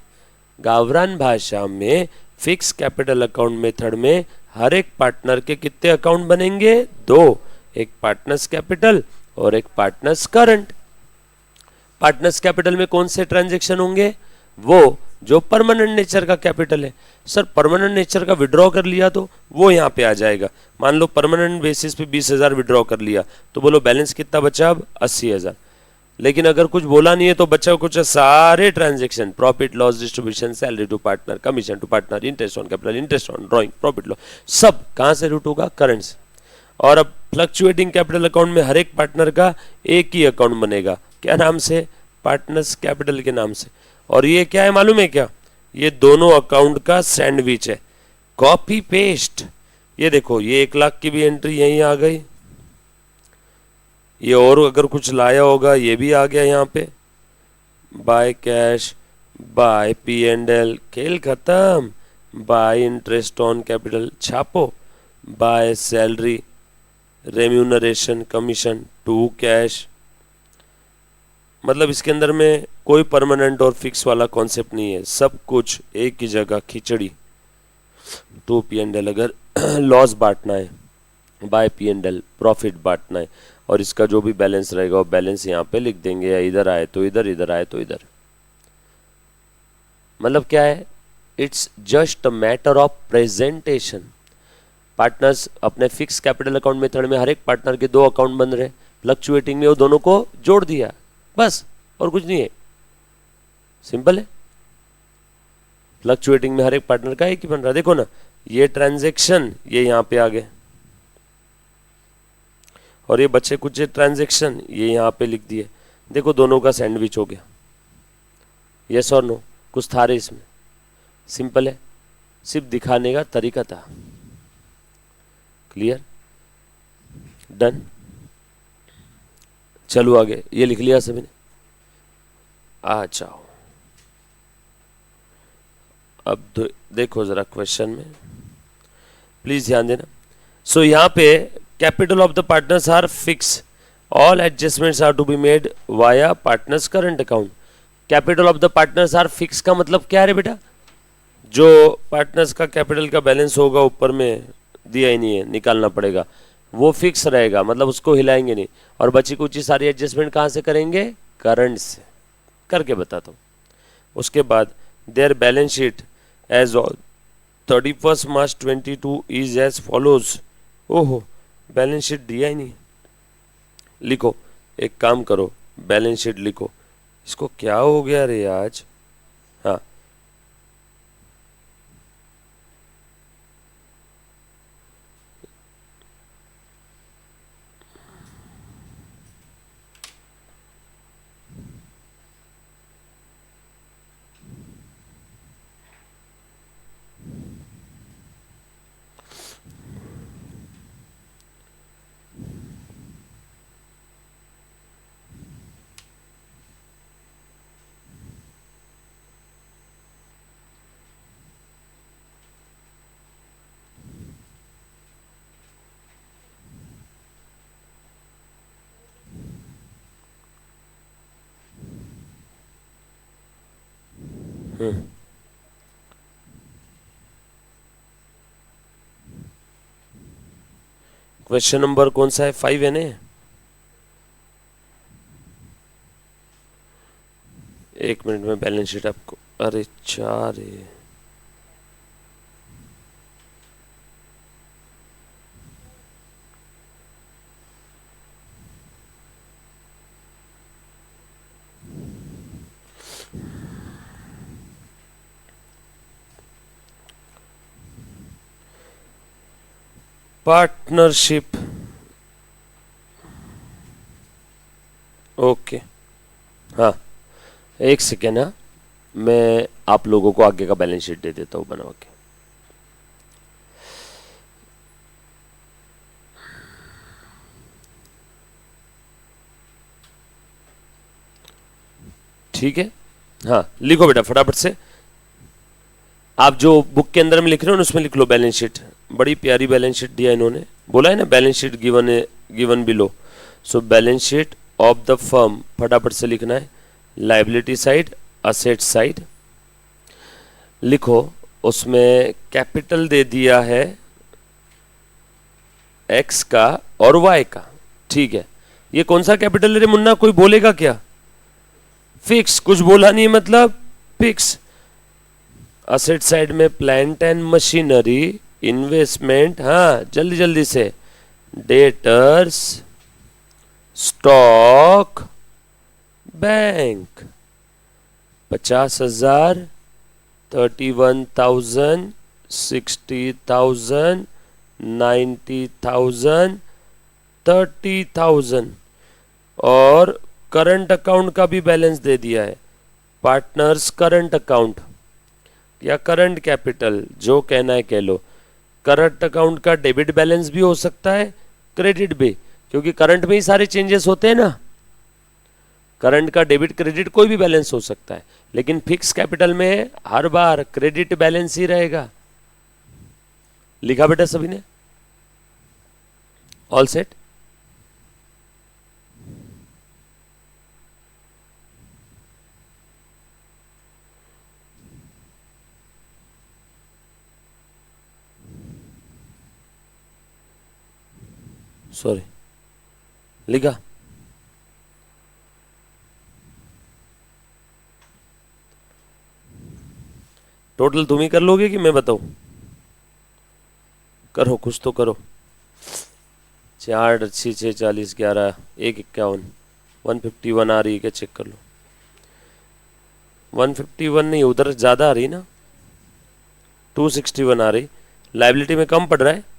गावरान भाषा में फिक्स कैपिटल अकाउंट मेथड में हर एक पार्टनर के कितने अकाउंट बनेंगे? 2, एक पार्टनर्स कैपिटल और एक पार्टनर्स करंट। पार्टनर्स कैपिटल में कौन से ट्रांजैक्शन होंगे? वो जो परमानेंट नेचर का कैपिटल है। सर परमानेंट नेचर का विड्रॉ कर लिया तो वो यहाँ पे आ जाएगा। मान लो परमानेंट बेसिस पे 20,000 विड्रॉ कर लिया तो बोलो बैलेंस कितना बचा? अब 80,000। लेकिन अगर कुछ बोला नहीं है तो बचा कुछ सारे transaction, profit loss distribution, salary to partner, commission to partner, interest on capital, interest on drawing, profit loss, सब कहाँ से रूट होगा? करंट से। और अब फ्लक्चुएटिंग कैपिटल अकाउंट में हर एक पार्टनर का एक ही अकाउंट बनेगा, क्या नाम से? पार्टनर्स कैपिटल के नाम से। और ये क्या है मालूम है क्या? ये दोनों अकाउंट का सैंडविच है, कॉपी पेस्ट। ये देखो ये 1 लाख की भी एंट्री यहीं आ गई, ये और अगर कुछ लाया होगा ये भी आ गया यहाँ पे, बाय कैश, बाय P&L, खेल खत्म। बाय इंटरेस्ट ऑन कैपिटल छापो, by salary, remuneration, commission to cash. मतलब इसके अंदर में कोई परमानेंट और फिक्स वाला कॉन्सेप्ट नहीं है, सब कुछ एक ही जगह खिचड़ी। टू P&L अगर लॉस बांटना है, बाय P&L प्रॉफिट बांटना है, और इसका जो भी बैलेंस रहेगा वो बैलेंस यहाँ पे लिख देंगे, या इधर आए तो इधर, इधर आए तो इधर। मतलब क्या है? It's just a matter of presentation. Partners अपने फिक्स कैपिटल अकाउंट मेथड में हर एक पार्टनर के 2 अकाउंट बन रहे, फ्लक्चुएटिंग में वो दोनों को जोड़ दिया, बस, और कुछ नहीं है, सिंपल है। फ्लक्चुएटिंग में हर एक पार्टनर का एक ही बन रहा है। देखो ना, ये ट्रांजैक्शन ये यहाँ पे आ गए, और ये बच्चे कुछ ट्रांजैक्शन ये यहाँ पे लिख दिए। देखो दोनों का सैंडविच हो गया। यस और नो? कुछ था रे इसमें? सिंपल है, सिर्फ दिखाने का तरीका था। क्लियर? डन? चलो आगे। ये लिख लिया सभी ने? आ जाओ अब देखो जरा क्वेश्चन में, प्लीज ध्यान देना। सो यहाँ पे capital of the partners are fix, all adjustments are to be made via partners current account. Capital of the partners are fix का मतलब क्या है बेटा? जो पार्टनर्स का कैपिटल का बैलेंस होगा ऊपर में दिया ही नहीं है, निकालना पड़ेगा। वो फिक्स रहेगा, मतलब उसको हिलाएंगे नहीं। और बची कुची सारी एडजस्टमेंट कहाँ से करेंगे? करंट से। करके बताता हूँ। उसके बाद their balance sheet as on 31 March 22 is as follows. ओहो, बैलेंस शीट दिया ही नहीं। लिखो, एक काम करो, बैलेंस शीट लिखो। इसको क्या हो गया रे आज? हाँ, क्वेश्चन नंबर कौन सा है? 5 है ना? एक मिनट में बैलेंस शीट आपको, अरे 4 है। Partnership, okay. हाँ, एक सेकेंड। हाँ, मैं आप लोगों को आगे का बैलेंस शीट दे देता हूँ बना के। ठीक है? हाँ, लिखो बेटा फटाफट से। आप जो बुक के अंदर में लिख रहे हो ना, उसमें लिख लो बैलेंस शीट। बड़ी प्यारी बैलेंस शीट दिया इन्होंने, बोला है ना बैलेंस शीट गिवन है, given below. So balance sheet of the firm, फटाफट से लिखना है। लाइबिलिटी साइड, असेट साइड लिखो। उसमें कैपिटल दे दिया है एक्स का और वाई का। ठीक है, ये कौन सा कैपिटल है रे मुन्ना? कोई बोलेगा क्या? फिक्स, कुछ बोला नहीं मतलब फिक्स। असेट साइड में प्लांट एंड मशीनरी, इन्वेस्टमेंट, हाँ जल्दी जल्दी से, डेटर्स, स्टॉक, बैंक। 50,000, 31,000, 60,000, 90,000, 30,000। और करंट अकाउंट का भी बैलेंस दे दिया है। पार्टनर्स करंट अकाउंट या करंट कैपिटल, जो कहना है कह लो। करंट अकाउंट का डेबिट बैलेंस भी हो सकता है, क्रेडिट भी, क्योंकि करंट में ही सारे चेंजेस होते हैं ना। करंट का डेबिट क्रेडिट कोई भी बैलेंस हो सकता है, लेकिन फिक्स कैपिटल में हर बार क्रेडिट बैलेंस ही रहेगा। लिखा बेटा सभी ने? All set? सॉरी, लिखा? टोटल तुम ही कर लोगे कि मैं बताऊं? करो, कुछ तो करो। 4, 6, 6, 40, 11, 1, 51, 151 आ रही है क्या? चेक कर लो। 151 नहीं, उधर ज़्यादा आ रही ना, 261 आ रही। लाइबिलिटी में कम पड़ रहा है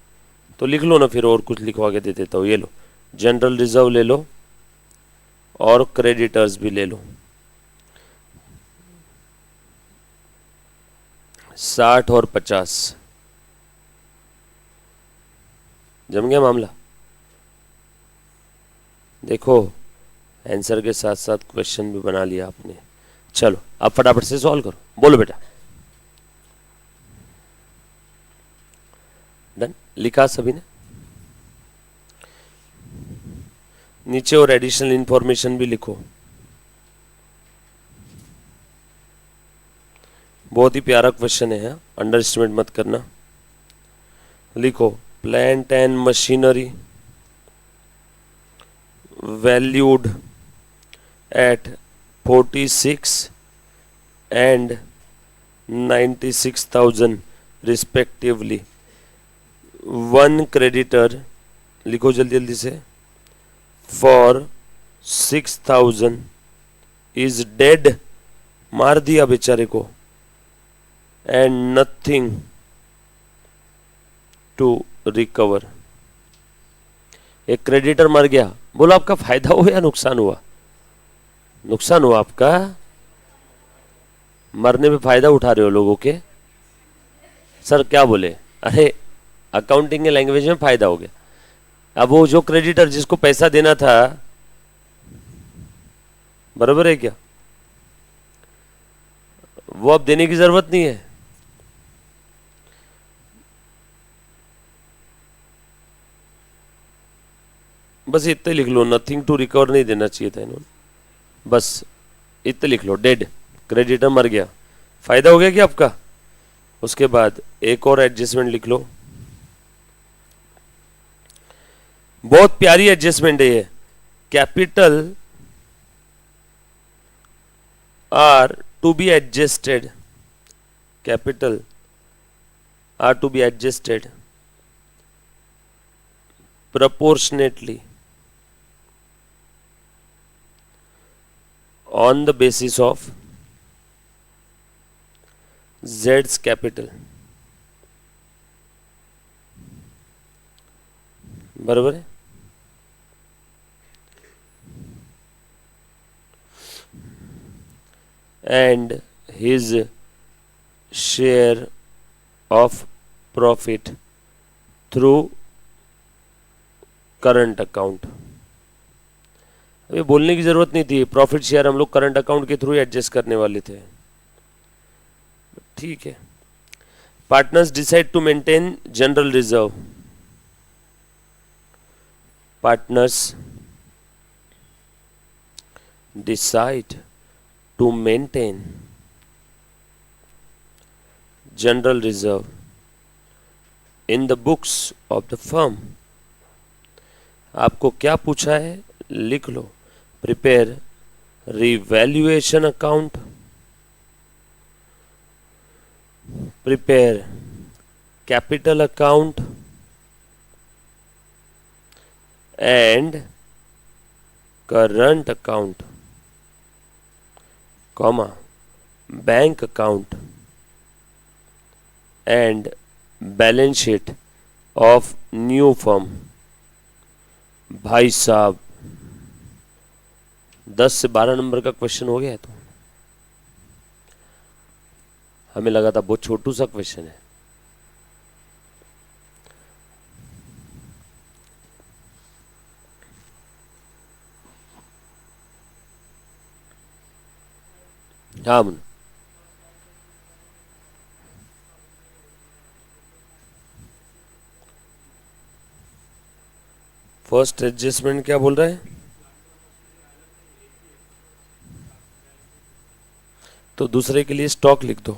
तो लिख लो ना फिर, और कुछ लिखवा के दे देता हूँ। ये लो, जनरल रिजर्व ले लो और क्रेडिटर्स भी ले लो। 60 और 50 जम गया मामला। देखो, आंसर के साथ साथ क्वेश्चन भी बना लिया आपने। चलो अब फटाफट से सॉल्व करो, बोलो बेटा। डन? लिखा सभी ने? नीचे और एडिशनल इंफॉर्मेशन भी लिखो। बहुत ही प्यारा क्वेश्चन है, अंडर एस्टिमेट मत करना। लिखो, plant and machinery valued at 46 and 96,000 respectively. One creditor, लिखो जल्दी जल्दी से, for 6,000 is dead, मार दिया बेचारे को, and nothing to recover. एक क्रेडिटर मर गया, बोलो आपका फायदा हुआ या नुकसान हुआ? नुकसान हुआ आपका, मरने में फायदा उठा रहे हो लोगों के। सर क्या बोले? अरे अकाउंटिंग के लैंग्वेज में फायदा हो गया। अब वो जो क्रेडिटर जिसको पैसा देना था, बराबर है क्या, वो अब देने की जरूरत नहीं है। बस इतने लिख लो, नथिंग टू रिकवर नहीं देना चाहिए था इन्होंने, बस इतने लिख लो, डेड, क्रेडिटर मर गया, फायदा हो गया क्या आपका? उसके बाद एक और एडजस्टमेंट लिख लो, बहुत प्यारी एडजस्टमेंट है ये। Capital are to be adjusted, capital are to be adjusted proportionately on the basis of Z's capital, बराबर है। and his share of profit through current account. अभी बोलने की जरूरत नहीं थी, प्रॉफिट शेयर हम लोग करंट अकाउंट के थ्रू एडजस्ट करने वाले थे, ठीक है। Partners decide to maintain general reserve, partners decide to maintain general reserve in the books of the firm. आपको क्या पूछा है लिख लो, prepare revaluation account, prepare capital account and current account, comma bank account and balance sheet of new firm. भाई साहब 10 से 12 number का क्वेश्चन हो गया है, तो हमें लगा था बहुत छोटू सा क्वेश्चन है। हाँ मुन, फर्स्ट एडजस्टमेंट क्या बोल रहा है? तो दूसरे के लिए स्टॉक लिख दो,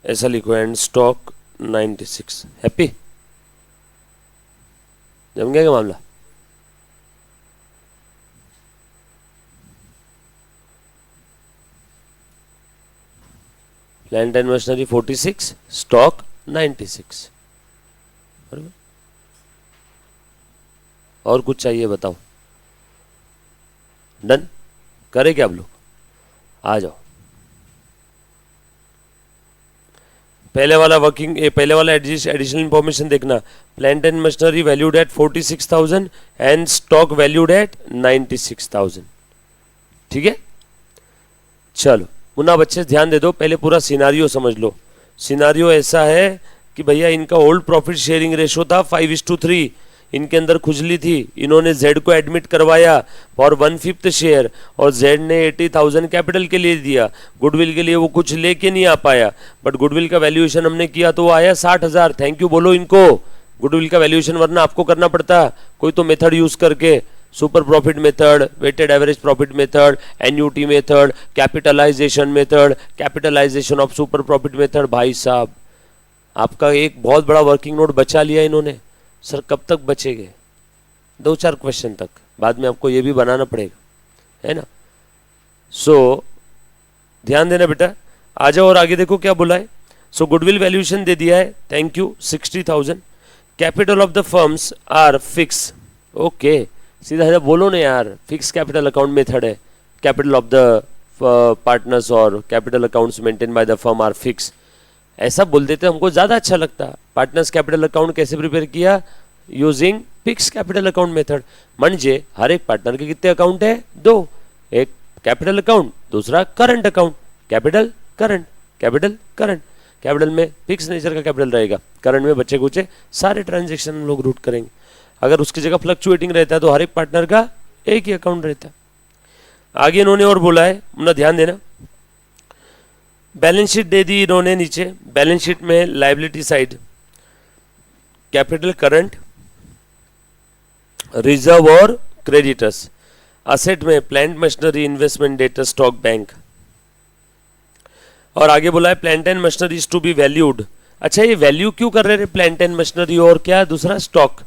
ऐसा लिखो, एंड स्टॉक 96। हैप्पी? जम गया क्या मामला? प्लांट एंड मशीनरी 46, स्टॉक 96, बराबर। और कुछ चाहिए बताओ? डन करे क्या आप लोग? आ जाओ। पहले वाला वर्किंग, पहले वाला एडिशनल इंफॉर्मेशन देखना, plant and machinery valued at 46,000 and stock valued at 96,000, ठीक है। चलो मुन्ना बच्चे ध्यान दे दो, पहले पूरा सिनारियो समझ लो। सिनारियो ऐसा है कि भैया इनका ओल्ड प्रॉफिट शेयरिंग रेशो था 5:3, इनके अंदर खुजली थी, इन्होंने जेड को एडमिट करवाया फॉर 1/5 शेयर और जेड ने 80,000 कैपिटल के लिए दिया। गुडविल के लिए वो कुछ लेके नहीं आ पाया, बट गुडविल का वैल्यूएशन हमने किया तो वो आया 60,000। थैंक यू बोलो इनको। गुडविल का वैल्यूएशन वरना आपको करना पड़ता, कोई तो मेथड यूज करके, super profit method, weighted average profit method, annuity method, capitalisation method, capitalisation of super profit method. भाई साहब आपका एक बहुत बड़ा वर्किंग नोट बचा लिया इन्होंने, सर कब तक बचेंगे? 2-4 क्वेश्चन तक, बाद में आपको ये भी बनाना पड़ेगा, है ना। सो ध्यान देना बेटा। आ जाओ और आगे देखो क्या बोला है। सो गुडविल वैल्यूएशन दे दिया है, thank you, 60,000। Capital of the firms are fix, okay, सीधा सीधा बोलो ना यार, फिक्स कैपिटल अकाउंट मेथड है। कैपिटल ऑफ द पार्टनर्स और capital accounts maintain by the firm are fix, ऐसा बोल देते हमको ज़्यादा अच्छा लगता। पार्टनर्स कैपिटल अकाउंट कैसे प्रिपेयर किया? Using fix capital account method. म्हणजे हर एक पार्टनर के कितने अकाउंट है? 2, एक कैपिटल अकाउंट, दूसरा current account. Capital current, capital current, capital में फिक्स नेचर का कैपिटल रहेगा, करंट में बच्चे कुचे सारे ट्रांजेक्शन हम लोग रूट करेंगे। अगर उसकी जगह फ्लक्चुएटिंग रहता है तो हर एक पार्टनर का एक ही अकाउंट रहता है। आगे इन्होंने और बोला है, अपना ध्यान देना, बैलेंस शीट दे दी इन्होंने नीचे। बैलेंस शीट में liability side capital current, reserve और क्रेडिटर्स। असेट में plant machinery, investment, debtor, stock, bank. और आगे बोला है plant and machinery is to be valued. अच्छा, ये वैल्यू क्यों कर रहे थे प्लांट एंड मशीनरी और क्या दूसरा स्टॉक,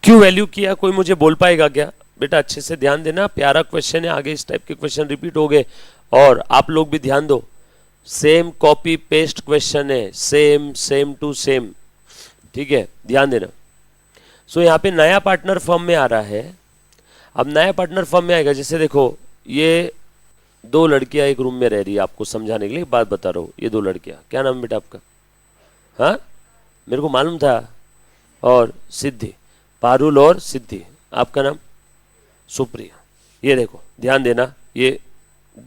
क्यों वैल्यू किया? कोई मुझे बोल पाएगा क्या? बेटा अच्छे से ध्यान देना, प्यारा क्वेश्चन है, आगे इस टाइप के क्वेश्चन रिपीट हो गए। और आप लोग भी ध्यान दो, सेम कॉपी पेस्ट क्वेश्चन है, सेम टू सेम, ठीक है, ध्यान देना। सो यहाँ पे नया पार्टनर फर्म में आ रहा है। अब नया पार्टनर फर्म में आएगा, जैसे देखो ये 2 लड़कियां एक रूम में रह रही है, आपको समझाने के लिए बात बता रहा हूँ। ये 2 लड़कियां, क्या नाम बेटा आपका? हाँ, मेरे को मालूम था। और सिद्धि, पारुल और सिद्धि। आपका नाम? सुप्रिया। ये देखो ध्यान देना, ये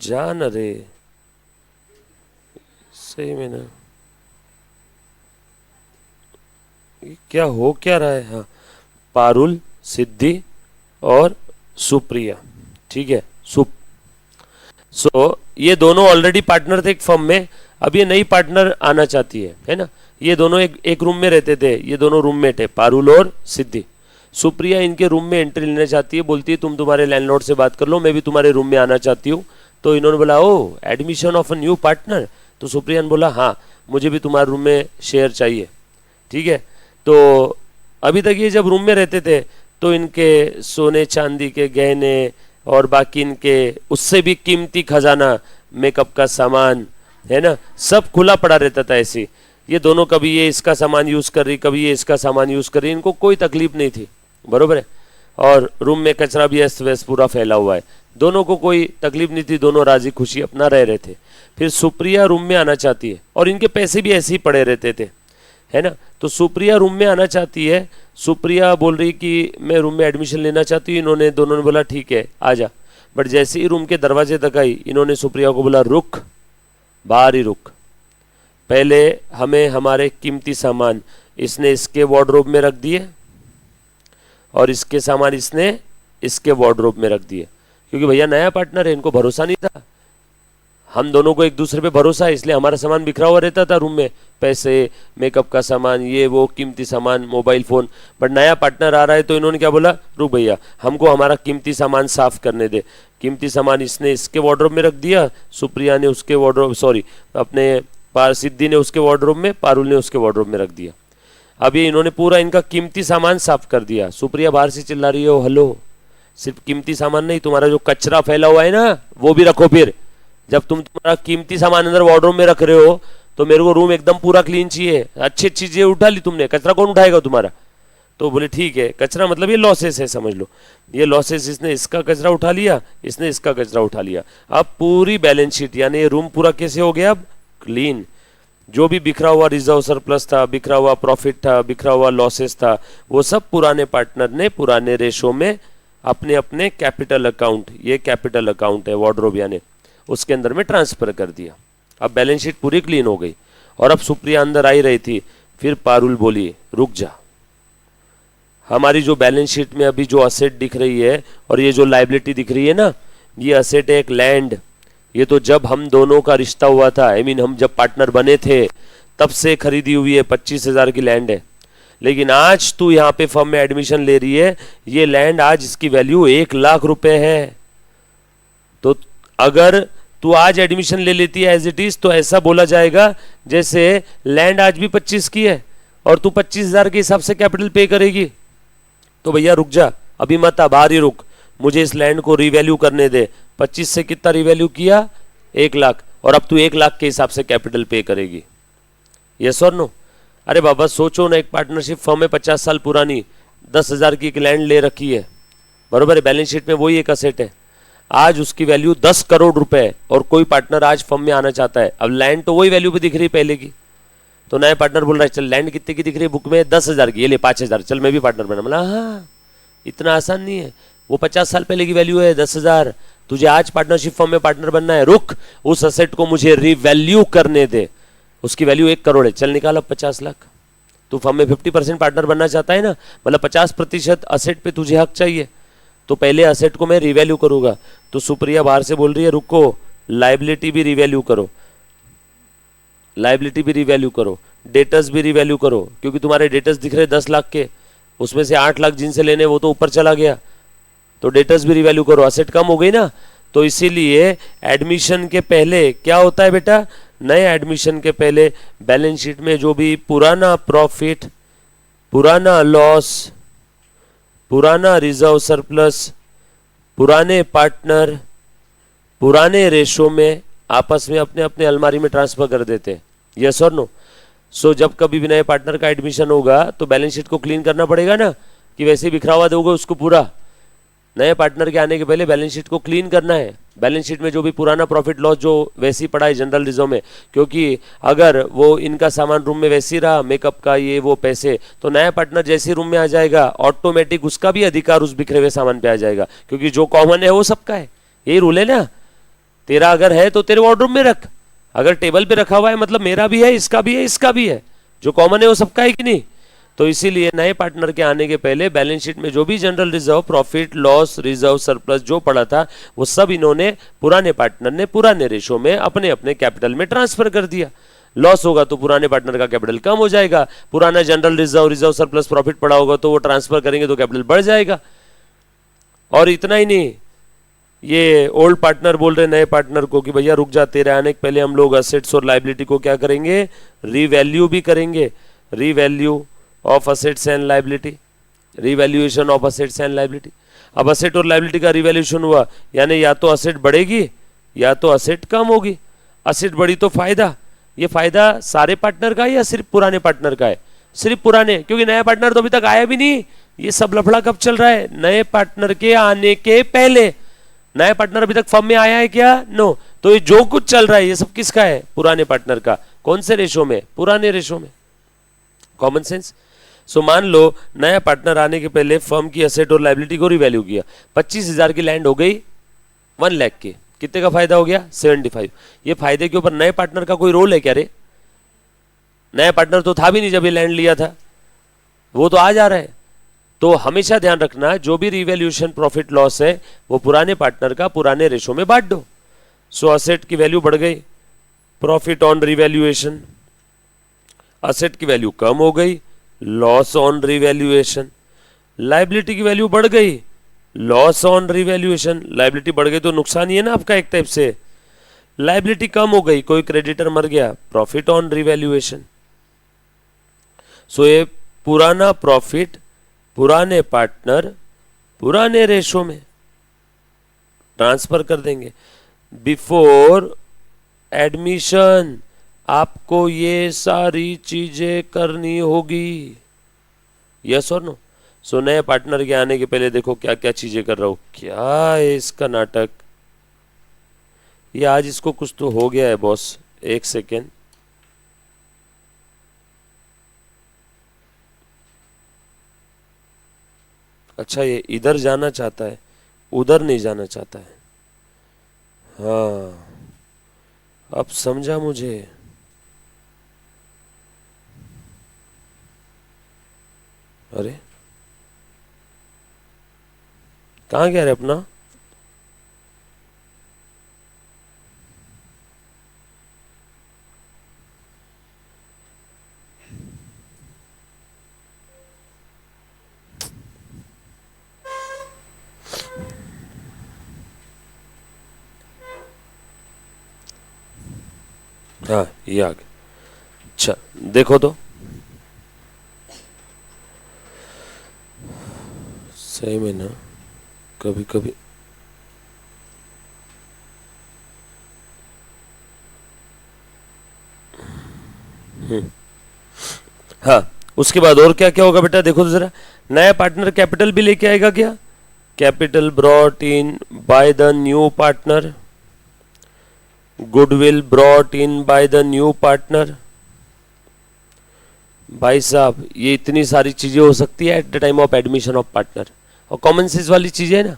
जान रे सही में ना, ये क्या हो क्या रहा है? हाँ, पारुल, सिद्धि और सुप्रिया, ठीक है, सो ये दोनों ऑलरेडी पार्टनर थे एक फर्म में। अब ये नई पार्टनर आना चाहती है ना। ये दोनों एक रूम में रहते थे, ये दोनों रूममेट है, पारुल और सिद्धि। सुप्रिया इनके रूम में एंट्री लेना चाहती है, बोलती है तुम तुम्हारे लैंडलॉर्ड से बात कर लो, मैं भी तुम्हारे रूम में आना चाहती हूँ। तो इन्होंने बोला ओ admission of a new partner. तो सुप्रिया ने बोला हाँ, मुझे भी तुम्हारे रूम में शेयर चाहिए, ठीक है। तो अभी तक ये जब रूम में रहते थे तो इनके सोने चांदी के गहने और बाकी इनके उससे भी कीमती खजाना, मेकअप का सामान, है ना, सब खुला पड़ा रहता था ऐसे। ये दोनों कभी ये इसका सामान यूज़ कर रही, कभी ये इसका सामान यूज़ कर रही, इनको कोई तकलीफ नहीं थी, बरोबर है। और रूम में कचरा भी अस्त व्यस्त पूरा फैला हुआ है, दोनों को कोई तकलीफ नहीं थी, दोनों राजी खुशी अपना रह रहे थे। फिर सुप्रिया रूम में आना चाहती है और इनके पैसे भी ऐसे ही पड़े रहते थे, है ना। तो सुप्रिया रूम में आना चाहती है, सुप्रिया बोल रही कि मैं रूम में एडमिशन लेना चाहती हूँ। दोनों ने बोला ठीक है आ जा। बट जैसे ही रूम के दरवाजे तक आई, इन्होंने सुप्रिया को बोला रुक, बाहर ही रुक, पहले हमें हमारे कीमती सामान इसने इसके वार्डरोब में रख दिए और इसके सामान इसने इसके वार्डरोब में रख दिए, क्योंकि भैया नया पार्टनर है, इनको भरोसा नहीं था। हम दोनों को एक दूसरे पे भरोसा है, इसलिए हमारा सामान बिखरा हुआ रहता था रूम में, पैसे, मेकअप का सामान, ये वो कीमती सामान, मोबाइल फ़ोन। बट नया पार्टनर आ रहा है तो इन्होंने क्या बोला, रुक भैया हमको हमारा कीमती सामान साफ करने दे। कीमती सामान इसने इसके वार्डरोब में रख दिया, सुप्रिया ने उसके वार्डरोब, सॉरी अपने सिद्धि ने उसके वार्डरोब में, पारुल ने उसके वार्डरोब में रख दिया। अब ये इन्होंने पूरा इनका कीमती सामान साफ कर दिया। सुप्रिया बाहर से चिल्ला रही है, ओ हेलो, सिर्फ कीमती सामान नहीं, तुम्हारा जो कचरा फैला हुआ है ना वो भी रखो। फिर जब तुम तुम्हारा कीमती सामान अंदर वार्डरोब में रख रहे हो तो मेरे को रूम एकदम पूरा क्लीन चाहिए। अच्छी अच्छी चीजें उठा ली तुमने, कचरा कौन उठाएगा तुम्हारा? तो बोले ठीक है, कचरा मतलब ये लॉसेस है, समझ लो ये लॉसेस, इसने इसका कचरा उठा लिया, इसने इसका कचरा उठा लिया। अब पूरी बैलेंस शीट यानी ये रूम पूरा कैसे हो गया, अब क्लीन। जो भी बिखरा हुआ रिजर्व सरप्लस था, बिखरा हुआ प्रॉफिट था, बिखरा हुआ लॉसेस था, वो सब पुराने पार्टनर ने पुराने रेशो में अपने अपने कैपिटल अकाउंट, ये कैपिटल अकाउंट है वार्डरोब यानी, उसके अंदर में ट्रांसफर कर दिया। अब बैलेंस शीट पूरी क्लीन हो गई। और अब सुप्रिया अंदर आई रही थी, फिर पारुल बोली रुक जा, हमारी जो बैलेंस शीट में अभी जो असेट दिख रही है और ये जो लायबिलिटी दिख रही है ना, ये असेट है एक लैंड। ये तो जब हम दोनों का रिश्ता हुआ था, आई मीन हम जब पार्टनर बने थे तब से खरीदी हुई है, 25,000 की लैंड है। लेकिन आज तू यहाँ पे फर्म में एडमिशन ले रही है, ये लैंड आज इसकी वैल्यू 1 लाख रुपए है। तो अगर तू आज एडमिशन ले लेती है एज इट इज, तो ऐसा बोला जाएगा जैसे लैंड आज भी 25 की है और तू 25,000 के हिसाब से कैपिटल पे करेगी। तो भैया रुक जा, अभी मत आ, बाहर ही रुक, मुझे इस लैंड को रिवैल्यू करने दे। 25 से कितना रिवैल्यू किया? 1 लाख, और अब तू 1 लाख के हिसाब से कैपिटल पे करेगी। यस और नो? अरे बाबा सोचो ना, एक पार्टनरशिप फर्म है 50 साल पुरानी, 10,000 की एक लैंड ले रखी है, बरोबर है, बैलेंस शीट में वही एक असेट है, आज उसकी वैल्यू 10 करोड़ रुपए है और कोई पार्टनर आज फर्म में आना चाहता है। अब लैंड तो वही वैल्यू पे दिख रही है पहले की, तो नया पार्टनर बोल रहा है चल लैंड कितने की दिख रही है बुक में? 10,000 की, ये ले 5,000, चल मैं भी पार्टनर बना। बोला हाँ, इतना आसान नहीं है, वो 50 साल पहले की वैल्यू है 10,000, तुझे आज पार्टनरशिप फर्म में पार्टनर बनना है, रुक, उस असेट को मुझे रिवैल्यू करने दे, उसकी वैल्यू 1 करोड़ है, चल निकाल अब 50 लाख। तू फर्म में 50% पार्टनर बनना चाहता है ना, मतलब 50% असेट पे तुझे हक चाहिए, तो पहले असेट को मैं रिवैल्यू करूंगा। तो सुप्रिया बाहर से बोल रही है रुको, लाइबिलिटी भी रिवैल्यू करो, लाइबिलिटी भी रिवैल्यू करो, डेटर्स भी रिवैल्यू करो, क्योंकि तुम्हारे डेटर्स दिख रहे 10 लाख के, उसमें से 8 लाख जिनसे लेने वो तो ऊपर चला गया, तो डेटर्स भी रिवैल्यू करो, असेट कम हो गई ना। तो इसीलिए एडमिशन के पहले क्या होता है बेटा, नए एडमिशन के पहले बैलेंस शीट में जो भी पुराना प्रॉफिट, पुराना लॉस, पुराना रिजर्व सरप्लस, पुराने पार्टनर, पुराने रेशो में आपस में अपने अपने अलमारी में ट्रांसफर कर देते हैं। यस और नो? सो जब कभी भी नए पार्टनर का एडमिशन होगा तो बैलेंस शीट को क्लीन करना पड़ेगा ना, कि वैसे ही बिखरा हुआ दोगे उसको पूरा। नए पार्टनर के आने के पहले बैलेंस शीट को क्लीन करना है, बैलेंस शीट में जो भी पुराना प्रॉफिट लॉस जो वैसे ही पड़ा है जनरल रिजर्व में, क्योंकि अगर वो इनका सामान रूम में वैसे ही रहा, मेकअप का ये वो पैसे, तो नया पार्टनर जैसे ही रूम में आ जाएगा ऑटोमेटिक उसका भी अधिकार उस बिखरे हुए सामान पे आ जाएगा, क्योंकि जो कॉमन है वो सबका है, यही रूल है ना। तेरा अगर है तो तेरे वार्डरूम में रख, अगर टेबल पे रखा हुआ है मतलब मेरा भी है, इसका भी है, इसका भी है, जो कॉमन है वो सबका है कि नहीं। तो इसीलिए नए पार्टनर के आने के पहले बैलेंस शीट में जो भी general reserve, profit loss, reserve surplus जो पड़ा था वो सब इन्होंने, पुराने पार्टनर ने पुराने रेशो में अपने अपने कैपिटल में ट्रांसफर कर दिया। लॉस होगा तो पुराने पार्टनर का कैपिटल कम हो जाएगा, पुराना general reserve, reserve surplus profit पड़ा होगा तो वो ट्रांसफर करेंगे तो कैपिटल बढ़ जाएगा। और इतना ही नहीं, ये ओल्ड पार्टनर बोल रहे नए पार्टनर को कि भैया रुक जा, तेरे आने के पहले हम लोग असेट्स और लाइबिलिटी को क्या करेंगे, रीवैल्यू भी करेंगे, revalue of assets and liability, revaluation of assets and liability. अब असेट और लाइबिलिटी का रिवैल्यूएशन हुआ, यानी या तो असेट बढ़ेगी या तो असेट कम होगी। असेट बढ़ी तो फायदा, ये फायदा सारे पार्टनर का है या सिर्फ पुराने पार्टनर का है? सिर्फ पुराने, क्योंकि नया पार्टनर तो अभी तक आया भी नहीं। ये सब लफड़ा कब चल रहा है? नए पार्टनर के आने के पहले। नया पार्टनर अभी तक फर्म में आया है क्या? नो। तो ये जो कुछ चल रहा है ये सब किसका है? पुराने पार्टनर का। कौन से रेशो में? पुराने रेशो में। Common sense. सो मान लो नया पार्टनर आने के पहले फर्म की असेट और लाइबिलिटी को रिवैल्यू किया, 25,000 की लैंड हो गई 1 लाख की, कितने का फायदा हो गया? 75। ये फायदे के ऊपर नए पार्टनर का कोई रोल है क्या रे? नया पार्टनर तो था भी नहीं जब ये लैंड लिया था, वो तो आ जा रहा है। तो हमेशा ध्यान रखना, जो भी रिवैल्यूएशन प्रॉफिट लॉस है वो पुराने पार्टनर का पुराने रेशो में बांट दो। सो असेट की वैल्यू बढ़ गई, प्रॉफिट ऑन रिवैल्यूएशन, असेट की वैल्यू कम हो गई, लॉस ऑन रिवैल्यूएशन। लाइबिलिटी की वैल्यू बढ़ गई, लॉस ऑन रिवैल्यूएशन। लाइबिलिटी बढ़ गई तो नुकसान ही है ना आपका एक टाइप से। लाइबिलिटी कम हो गई, कोई क्रेडिटर मर गया, प्रॉफिट ऑन रिवैल्यूएशन। सो ये पुराना प्रॉफिट पुराने पार्टनर पुराने रेशो में ट्रांसफर कर देंगे। बिफोर एडमिशन आपको ये सारी चीजें करनी होगी। यस और नो? सो नए पार्टनर के आने के पहले देखो क्या क्या चीजें कर रहा हूं। क्या है इसका नाटक? ये आज इसको कुछ तो हो गया है बॉस, एक सेकेंड। अच्छा ये इधर जाना चाहता है, उधर नहीं जाना चाहता है। हाँ अब समझा मुझे। अरे कहाँ गया रे अपना? हाँ ये आ गया। अच्छा देखो तो सही में ना कभी कभी हाँ उसके बाद और क्या क्या होगा बेटा, देखो तो जरा। नया पार्टनर कैपिटल भी लेके आएगा क्या? Capital brought in by the new partner, goodwill brought in by the new partner. भाई साहब ये इतनी सारी चीजें हो सकती है at the time of admission of partner, और कॉमन सेंस वाली चीजें है ना।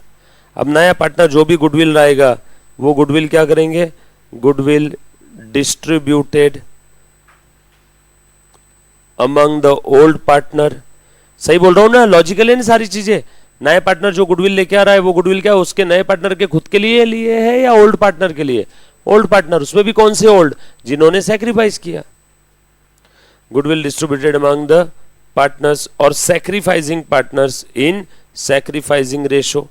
अब नया पार्टनर जो भी गुडविल लाएगा वो गुडविल क्या करेंगे, goodwill distributed among the old partner. सही बोल रहा हूं ना, लॉजिकल है ना सारी चीजें। नए पार्टनर जो गुडविल लेके आ रहा है वो गुडविल क्या उसके नए पार्टनर के खुद के लिए लिए है या ओल्ड पार्टनर के लिए? ओल्ड पार्टनर, उसमें भी कौन से ओल्ड? जिन्होंने सैक्रिफाइस किया। Goodwill distributed among the partners और sacrificing partners in sacrificing ratio.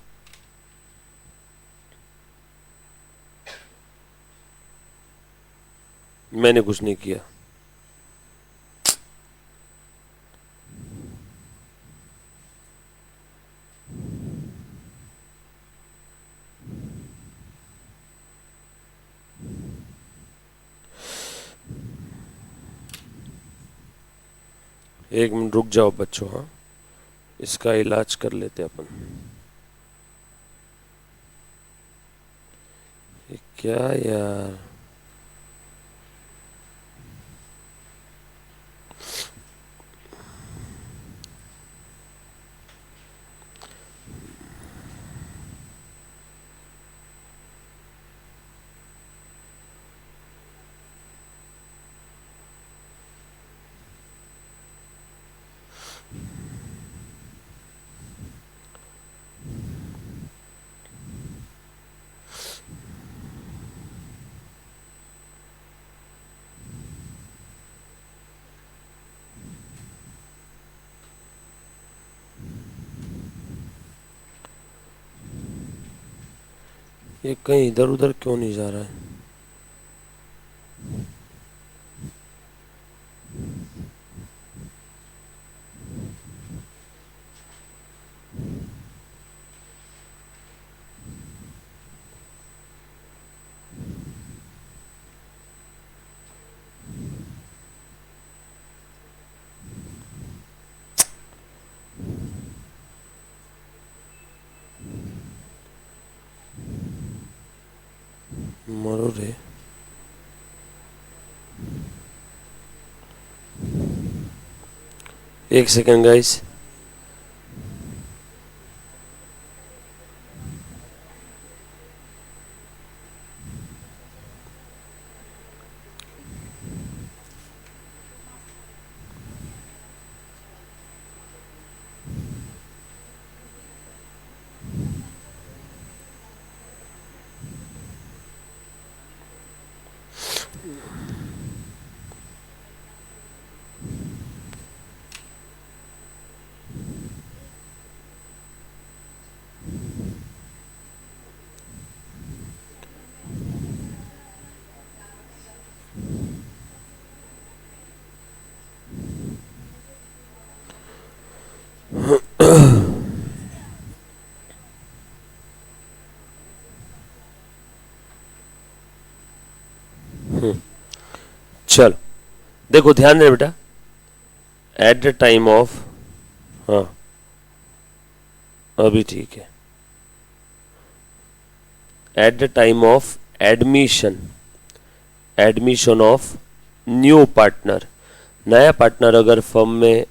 मैंने कुछ नहीं किया। एक मिनट रुक जाओ बच्चों, हाँ इसका इलाज कर लेते अपन। ये क्या यार, ये कहीं इधर उधर क्यों नहीं जा रहा है? मरो रे। एक सेकेंड गाइस। चलो देखो ध्यान दे बेटा, एट द टाइम ऑफ, हाँ अभी ठीक है, at the time of admission, admission of new partner. नया पार्टनर अगर फर्म में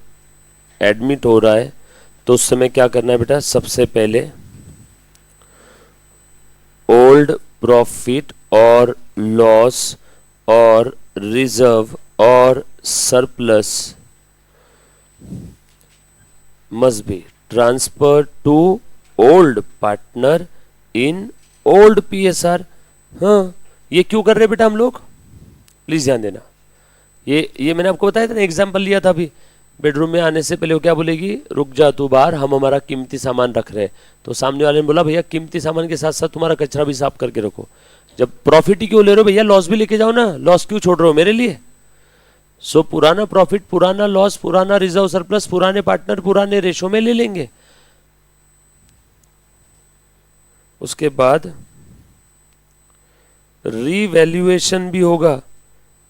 एडमिट हो रहा है तो उस समय क्या करना है बेटा, सबसे पहले ओल्ड प्रॉफिट और लॉस और रिजर्व और surplus must be transferred to old partner in old PSR। हाँ ये क्यों कर रहे बेटा हम लोग, प्लीज ध्यान देना। ये मैंने आपको बताया था ना, एग्जाम्पल लिया था अभी। बेडरूम में आने से पहले वो क्या बोलेगी, रुक जा तू बाहर, हम हमारा कीमती सामान रख रहे हैं। तो सामने वाले ने बोला भैया कीमती सामान के साथ साथ तुम्हारा कचरा भी साफ करके रखो। जब प्रॉफिट ही क्यों ले रहे हो भैया, लॉस भी लेके जाओ ना, लॉस क्यों छोड़ रहे हो मेरे लिए। सो पुराना प्रॉफिट, पुराना लॉस, पुराना रिजर्व सरप्लस, पुराने पार्टनर, पुराने रेशो में ले लेंगे। उसके बाद रीवैल्यूएशन भी होगा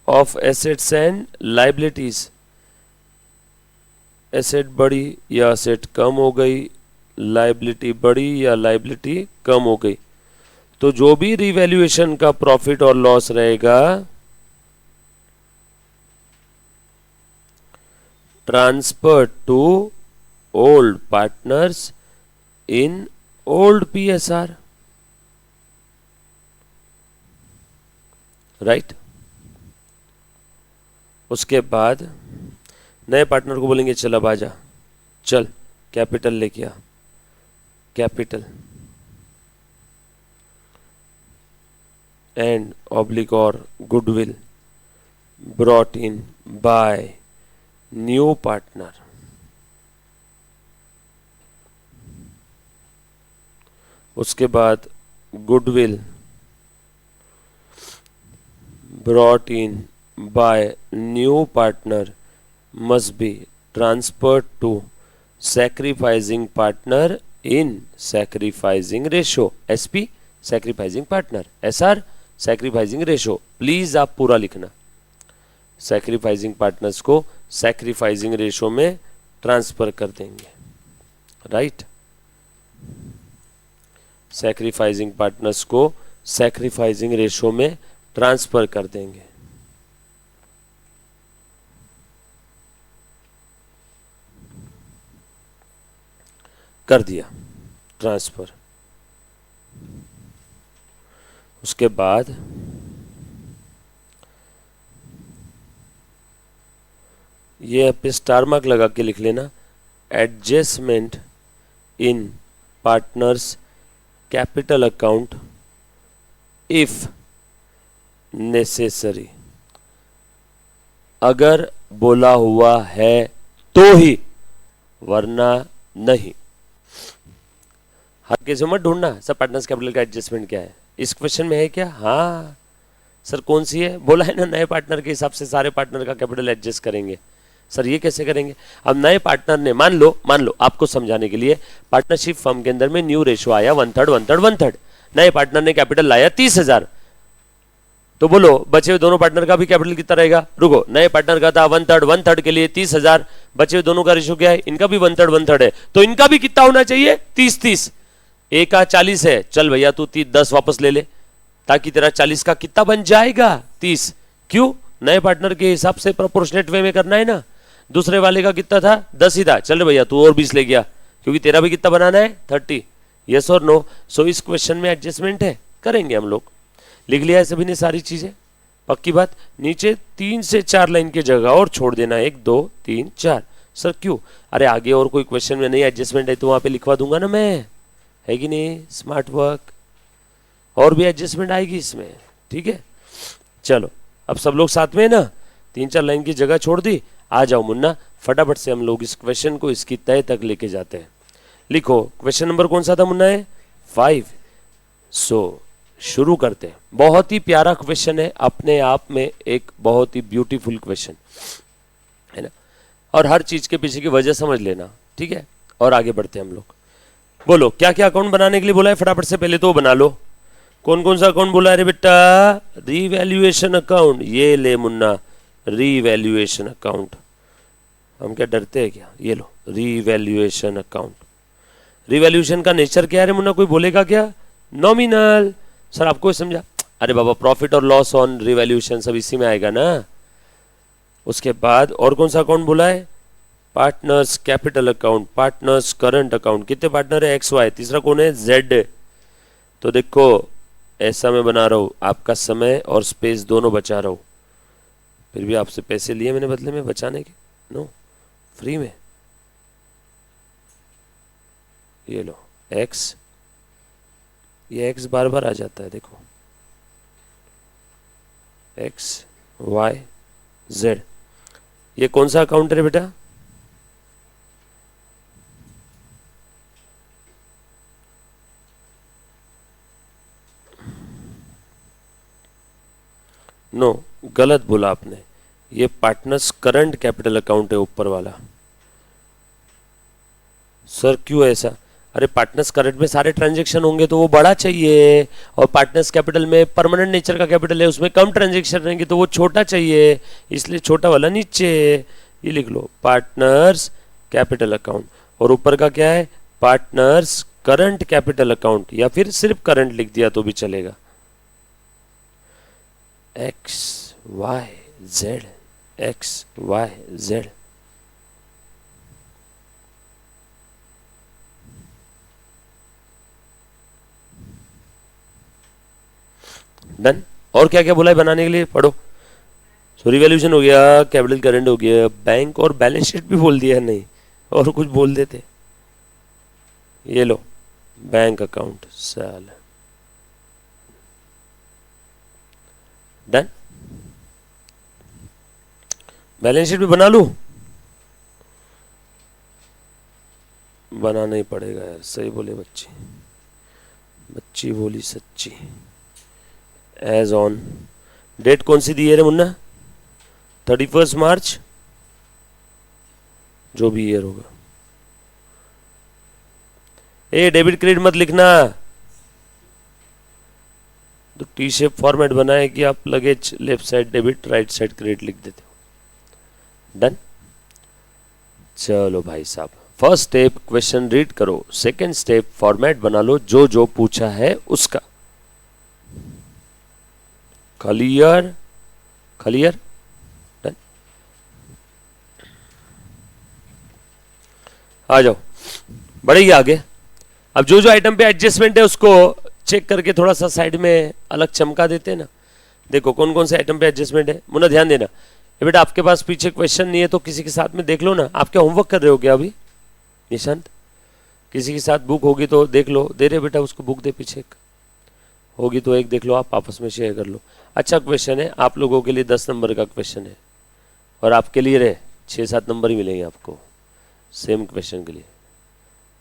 of assets and liabilities. Asset बढ़ी या एसेट कम हो गई, लाइबिलिटी बढ़ी या लाइबिलिटी कम हो गई, तो जो भी रीवैल्यूएशन का प्रॉफिट और लॉस रहेगा transfer to old partners in old PSR, right. उसके बाद नए पार्टनर को बोलेंगे चल अब आजा, चल कैपिटल लेके आ, कैपिटल एंड ऑब्लिक और goodwill brought in by new partner. उसके बाद goodwill brought in by new partner must be transferred to sacrificing partner in sacrificing ratio, SP sacrificing partner, SR sacrificing ratio। Please आप पूरा लिखना, sacrificing partners को sacrificing ratio में transfer कर देंगे, right. sacrificing partners को sacrificing ratio में transfer कर देंगे। कर दिया ट्रांसफर। उसके बाद ये पे स्टार मार्क लगा के लिख लेना, adjustment in partners capital account if necessary, अगर बोला हुआ है तो ही, वरना नहीं। हर केस में मत ढूंढना सब पार्टनर्स कैपिटल का एडजस्टमेंट क्या है, इस क्वेश्चन में है क्या, हाँ सर कौन सी है, बोला है ना नए पार्टनर के हिसाब से सारे पार्टनर का कैपिटल एडजस्ट करेंगे। सर ये कैसे करेंगे, अब नए पार्टनर ने मान लो आपको समझाने के लिए, पार्टनरशिप फर्म के अंदर में न्यू रेशो आया 1/3 1/3 1/3, नए पार्टनर ने कैपिटल लाया 30,000, तो बोलो बचे हुए दोनों पार्टनर का भी कैपिटल कितना रहेगा, रुको, नए पार्टनर का था 1/3 1/3 के लिए 30,000, बचे हुए दोनों का रेशो क्या है, इनका भी 1/3 1/3 है, तो इनका भी कितना होना चाहिए 30-30, ए का 40 है, चल भैया तू 10 वापस ले ले, ताकि तेरा 40 का कितना बन जाएगा 30, क्यों, नए पार्टनर के हिसाब से प्रोपोर्शनेट वे में करना है ना, दूसरे वाले का कितना था 10 ही था, चल भैया तू और 20 ले गया, क्योंकि तेरा भी कितना बनाना है 30, यस और नो। सो इस क्वेश्चन में एडजस्टमेंट है, करेंगे हम लोग, लिख लिया है सभी ने सारी चीजें, पक्की बात। नीचे 3 से 4 लाइन की जगह और छोड़ देना, 1 2 3 4। सर क्यों, अरे आगे और कोई क्वेश्चन में नहीं एडजस्टमेंट है तो वहां पे लिखवा दूंगा ना मैं, है कि नहीं, स्मार्ट वर्क, और भी एडजस्टमेंट आएगी इसमें, ठीक है। चलो अब सब लोग साथ में है ना, 3-4 लाइन की जगह छोड़ दी, आ जाओ मुन्ना फटाफट से हम लोग इस क्वेश्चन को इसकी तय तक लेके जाते हैं। लिखो क्वेश्चन नंबर कौन सा था मुन्ना, है 5। सो शुरू करते हैं, बहुत ही प्यारा क्वेश्चन है अपने आप में, एक बहुत ही ब्यूटीफुल क्वेश्चन है ना, और हर चीज के पीछे की वजह समझ लेना, ठीक है। और आगे बढ़ते हैं हम लोग, बोलो क्या क्या अकाउंट बनाने के लिए बोला है, फटाफट से पहले तो बना लो। कौन कौन सा अकाउंट बोला है रे बेटा, रीवैल्यूएशन अकाउंट, ये ले मुन्ना रीवैल्यूएशन अकाउंट, हम क्या डरते हैं क्या, ये लो रीवैल्यूएशन अकाउंट। रीवैल्यूएशन का नेचर क्या है रे मुन्ना, कोई बोलेगा क्या, नॉमिनल। सर आपको समझा, अरे बाबा प्रॉफिट और लॉस ऑन रिवैल्यूएशन सब इसी में आएगा ना। उसके बाद और कौन सा अकाउंट बोला है, partners capital account, partners current account, कितने पार्टनर है XY, तीसरा कौन है Z। तो देखो ऐसा मैं बना रहा हूं, आपका समय और स्पेस दोनों बचा रहा हूं, फिर भी आपसे पैसे लिए मैंने बदले में बचाने के, नो फ्री में, ये लो X, ये X बार बार आ जाता है, देखो X Y Z, ये कौन सा अकाउंट है बेटा, नो, गलत बोला आपने, ये पार्टनर्स करंट कैपिटल अकाउंट है ऊपर वाला। सर क्यों ऐसा? अरे पार्टनर्स करंट में सारे ट्रांजैक्शन होंगे तो वो बड़ा चाहिए, और पार्टनर्स कैपिटल में परमानेंट नेचर का कैपिटल है, उसमें कम ट्रांजैक्शन रहेंगे तो वो छोटा चाहिए, इसलिए छोटा वाला नीचे। ये लिख लो पार्टनर्स कैपिटल अकाउंट, और ऊपर का क्या है? पार्टनर्स करंट कैपिटल अकाउंट, या फिर सिर्फ करंट लिख दिया तो भी चलेगा। X Y Z, X Y Z. Done. और क्या क्या बोला है बनाने के लिए, पढ़ो। सो रिवैल्यूएशन हो गया, कैपिटल करंट हो गया, बैंक और बैलेंस शीट भी बोल दिया, नहीं और कुछ बोल देते। ये लो बैंक अकाउंट, साल डन। बैलेंस शीट भी बना लूं? बनाना ही पड़ेगा यार, सही बोले बच्ची, बच्ची बोली सच्ची। एज ऑन, डेट कौन सी दी है रे मुन्ना? 31 मार्च, जो भी ईयर होगा। ए डेबिट क्रेडिट मत लिखना, तो टी शेप फॉर्मेट बनाए कि आप luggage left side debit right side credit लिख देते हो। डन। चलो भाई साहब, फर्स्ट स्टेप क्वेश्चन रीड करो, सेकंड स्टेप फॉर्मेट बना लो जो जो पूछा है उसका। क्लियर? क्लियर? डन। आ जाओ, बढ़ेगी आगे। अब जो जो आइटम पे एडजस्टमेंट है उसको चेक करके थोड़ा सा साइड में अलग चमका देते हैं ना। देखो कौन कौन से आइटम पे एडजस्टमेंट है, मुन्ना ध्यान देना। ये बेटा आपके पास पीछे क्वेश्चन नहीं है तो किसी के साथ में देख लो ना। आप क्या होमवर्क कर रहे हो क्या अभी निशांत? किसी के साथ बुक होगी तो देख लो। दे रहे बेटा उसको बुक दे, पीछे होगी तो एक देख लो, आप आपस में शेयर कर लो। अच्छा क्वेश्चन है, आप लोगों के लिए 10 नंबर का क्वेश्चन है, और आपके लिए रहे 6-7 नंबर ही मिलेंगे आपको सेम क्वेश्चन के लिए।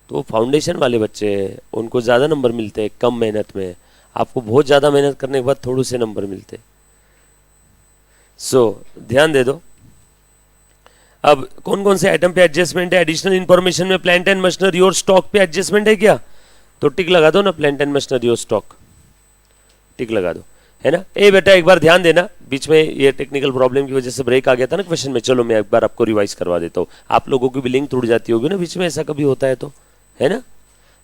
तो फाउंडेशन वाले बच्चे उनको ज़्यादा नंबर मिलते हैं कम मेहनत में, आपको बहुत ज़्यादा मेहनत करने के बाद थोड़े से नंबर मिलते। सो ध्यान दे दो। अब कौन कौन से आइटम पे एडजस्टमेंट है? एडिशनल इन्फॉर्मेशन में प्लांट एंड मशीनरी और स्टॉक पे एडजस्टमेंट है क्या? तो टिक लगा दो ना, प्लांट एंड मशीनरी और स्टॉक टिक लगा दो, है ना। ए बेटा एक बार ध्यान देना, बीच में ये टेक्निकल प्रॉब्लम की वजह से ब्रेक आ गया था ना क्वेश्चन में। चलो मैं एक बार आपको रिवाइज करवा देता हूँ, आप लोगों की भी लिंक टूट जाती होगी ना बीच में, ऐसा कभी होता है तो, है ना।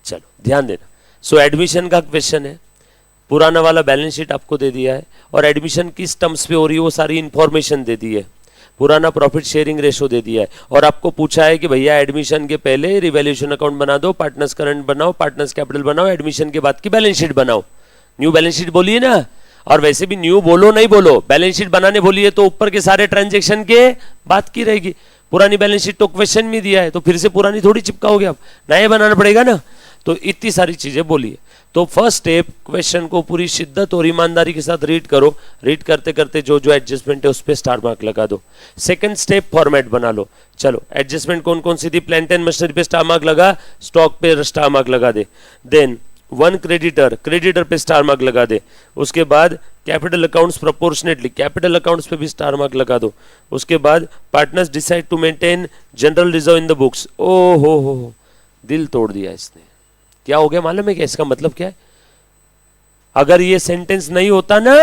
चलो ध्यान देना। सो एडमिशन का क्वेश्चन है, पुराना वाला बैलेंस शीट आपको दे दिया है, और एडमिशन किस टर्म्स पे हो रही है वो सारी इंफॉर्मेशन दे दी है। पुराना प्रॉफिट शेयरिंग रेशो दे दिया है, और आपको पूछा है कि भैया एडमिशन के पहले रिवैल्यूएशन अकाउंट बना दो, पार्टनर्स करंट बनाओ, पार्टनर्स कैपिटल बनाओ, एडमिशन के बाद की बैलेंस शीट बनाओ। न्यू बैलेंस शीट बोलिए ना, और वैसे भी न्यू बोलो नहीं बोलो, बैलेंस शीट बनाने बोलिए तो ऊपर के सारे ट्रांजेक्शन के बात की रहेगी। पुरानी बैलेंस शीट तो क्वेश्चन में दिया है, तो फिर से पुरानी थोड़ी चिपकाओगे आप, नया बनाना पड़ेगा ना। तो इतनी सारी चीजें बोलिए। तो फर्स्ट स्टेप क्वेश्चन को पूरी शिद्दत और ईमानदारी के साथ रीड करो, रीड करते करते जो जो एडजस्टमेंट है उस पर स्टार मार्क लगा दो। सेकंड स्टेप फॉर्मेट बना लो। चलो एडजस्टमेंट कौन कौन सी थी? प्लांट एंड मशीनरी पे स्टार मार्क लगा, स्टॉक पे स्टार मार्क लगा दे। देन वन क्रेडिटर, क्रेडिटर पे स्टार मार्क लगा दे। उसके बाद capital accounts proportionately, capital accounts पे भी स्टार मार्क लगा दो। उसके बाद partners decide to maintain general reserve in the books. ओ हो, दिल तोड़ दिया इसने। क्या हो गया मालूम है क्या इसका मतलब क्या है? अगर ये सेंटेंस नहीं होता ना,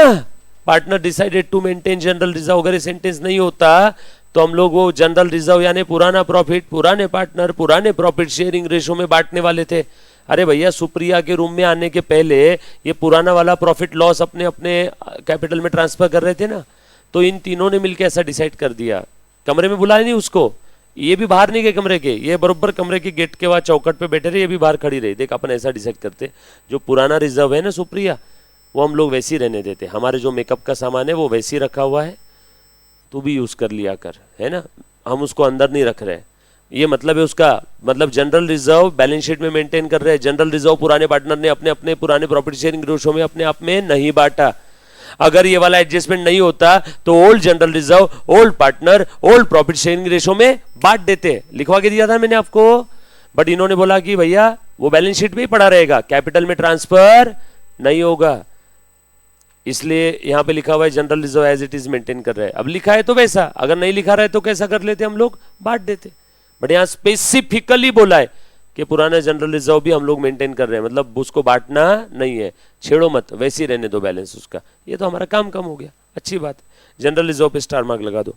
partner decided to maintain general reserve, अगर ये सेंटेंस नहीं होता तो हम लोग वो जनरल रिजर्व यानी पुराना प्रॉफिट, पुराने पार्टनर, पुराने प्रॉफिट शेयरिंग रेशो में बांटने वाले थे। अरे भैया सुप्रिया के रूम में आने के पहले ये पुराना वाला प्रॉफिट लॉस अपने अपने कैपिटल में ट्रांसफर कर रहे थे ना, तो इन तीनों ने मिलकर ऐसा डिसाइड कर दिया। कमरे में बुलाया नहीं उसको, ये भी बाहर नहीं गए कमरे के, ये बरोबर कमरे के गेट के बाद चौकट पे बैठे रहे, ये भी बाहर खड़ी रही। देख अपन ऐसा डिसाइड करते, जो पुराना रिजर्व है ना सुप्रिया, वो हम लोग वैसे ही रहने देते। हमारे जो मेकअप का सामान है वो वैसे ही रखा हुआ है, तू भी यूज कर लिया कर, है ना। हम उसको अंदर नहीं रख रहे। ये मतलब है उसका, मतलब जनरल रिजर्व बैलेंस शीट में मेंटेन कर रहे हैं। जनरल रिजर्व पुराने पार्टनर ने अपने अपने पुराने प्रॉफिट शेयरिंग रेशो में अपने आप में नहीं बांटा। अगर ये वाला एडजस्टमेंट नहीं होता तो old general reserve, old partner, old profit sharing ratio में बांट देते। लिखवा के दिया था मैंने आपको, बट इन्होंने बोला कि भैया वो बैलेंस शीट में ही पड़ा रहेगा, कैपिटल में ट्रांसफर नहीं होगा। इसलिए यहाँ पे लिखा हुआ है general reserve as it is maintain कर रहा है। अब लिखा है तो वैसा, अगर नहीं लिखा रहा है तो कैसा कर लेते हम लोग, बांट देते। बट यहाँ स्पेसिफिकली बोला है कि पुराना जनरल रिजर्व भी हम लोग मेंटेन कर रहे हैं, मतलब उसको बांटना नहीं है, छेड़ो मत, वैसे ही रहने दो बैलेंस उसका। ये तो हमारा काम कम हो गया, अच्छी बात है। जनरल रिजर्व पे स्टार मार्क लगा दो,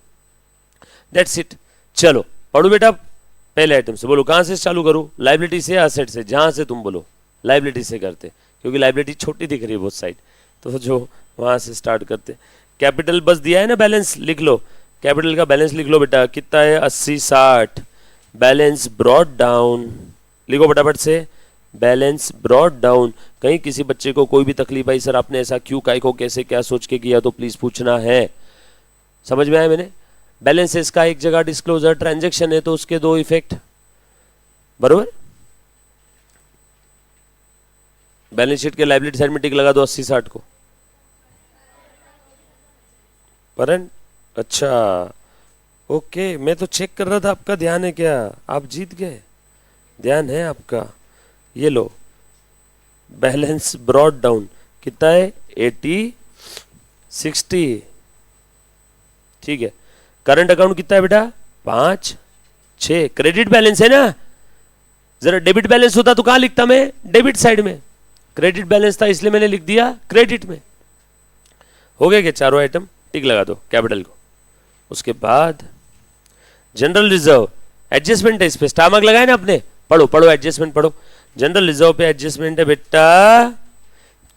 दैट्स इट। चलो पढ़ो बेटा पहले आइटम से, बोलो कहां से चालू करूं, लाइबिलिटी से या असेट से, जहां से तुम बोलो। लाइबिलिटी से करते, क्योंकि लाइबिलिटी छोटी दिख रही है बहुत साइड, तो जो वहां से स्टार्ट करते। कैपिटल बस दिया है ना, बैलेंस लिख लो, कैपिटल का बैलेंस लिख लो बेटा, कितना है 80-60। बैलेंस ब्रॉड डाउन, लिखो फटाफट से, बैलेंस ब्रॉड डाउन। कहीं किसी बच्चे को कोई भी तकलीफ आई, सर आपने ऐसा क्यों, काय को, कैसे, क्या सोच के किया, तो प्लीज पूछना है। समझ में आया मैंने। बैलेंस इसका एक जगह डिस्क्लोजर ट्रांजैक्शन है, तो उसके दो इफेक्ट, बरोबर। बैलेंस शीट के लायबिलिटी साइड में टिक लगा दो 80-60 को, परन। अच्छा ओके, मैं तो चेक कर रहा था आपका ध्यान है क्या, आप जीत गए, ध्यान है आपका। ये लो, बैलेंस ब्रॉड डाउन कितना है 80-60, ठीक है। करंट अकाउंट कितना है बेटा 5-6, क्रेडिट बैलेंस है ना। जरा डेबिट बैलेंस होता तो कहां लिखता मैं, डेबिट साइड में, क्रेडिट बैलेंस था इसलिए मैंने लिख दिया क्रेडिट में। हो गया क्या चारों आइटम, टिक लगा दो कैपिटल को। उसके बाद जनरल रिजर्व एडजस्टमेंट है, इस पे स्टार मार्क लगाए ना आपने, पढ़ो पढ़ो एडजस्टमेंट पढ़ो। जनरल रिजर्व पे एडजस्टमेंट है बेटा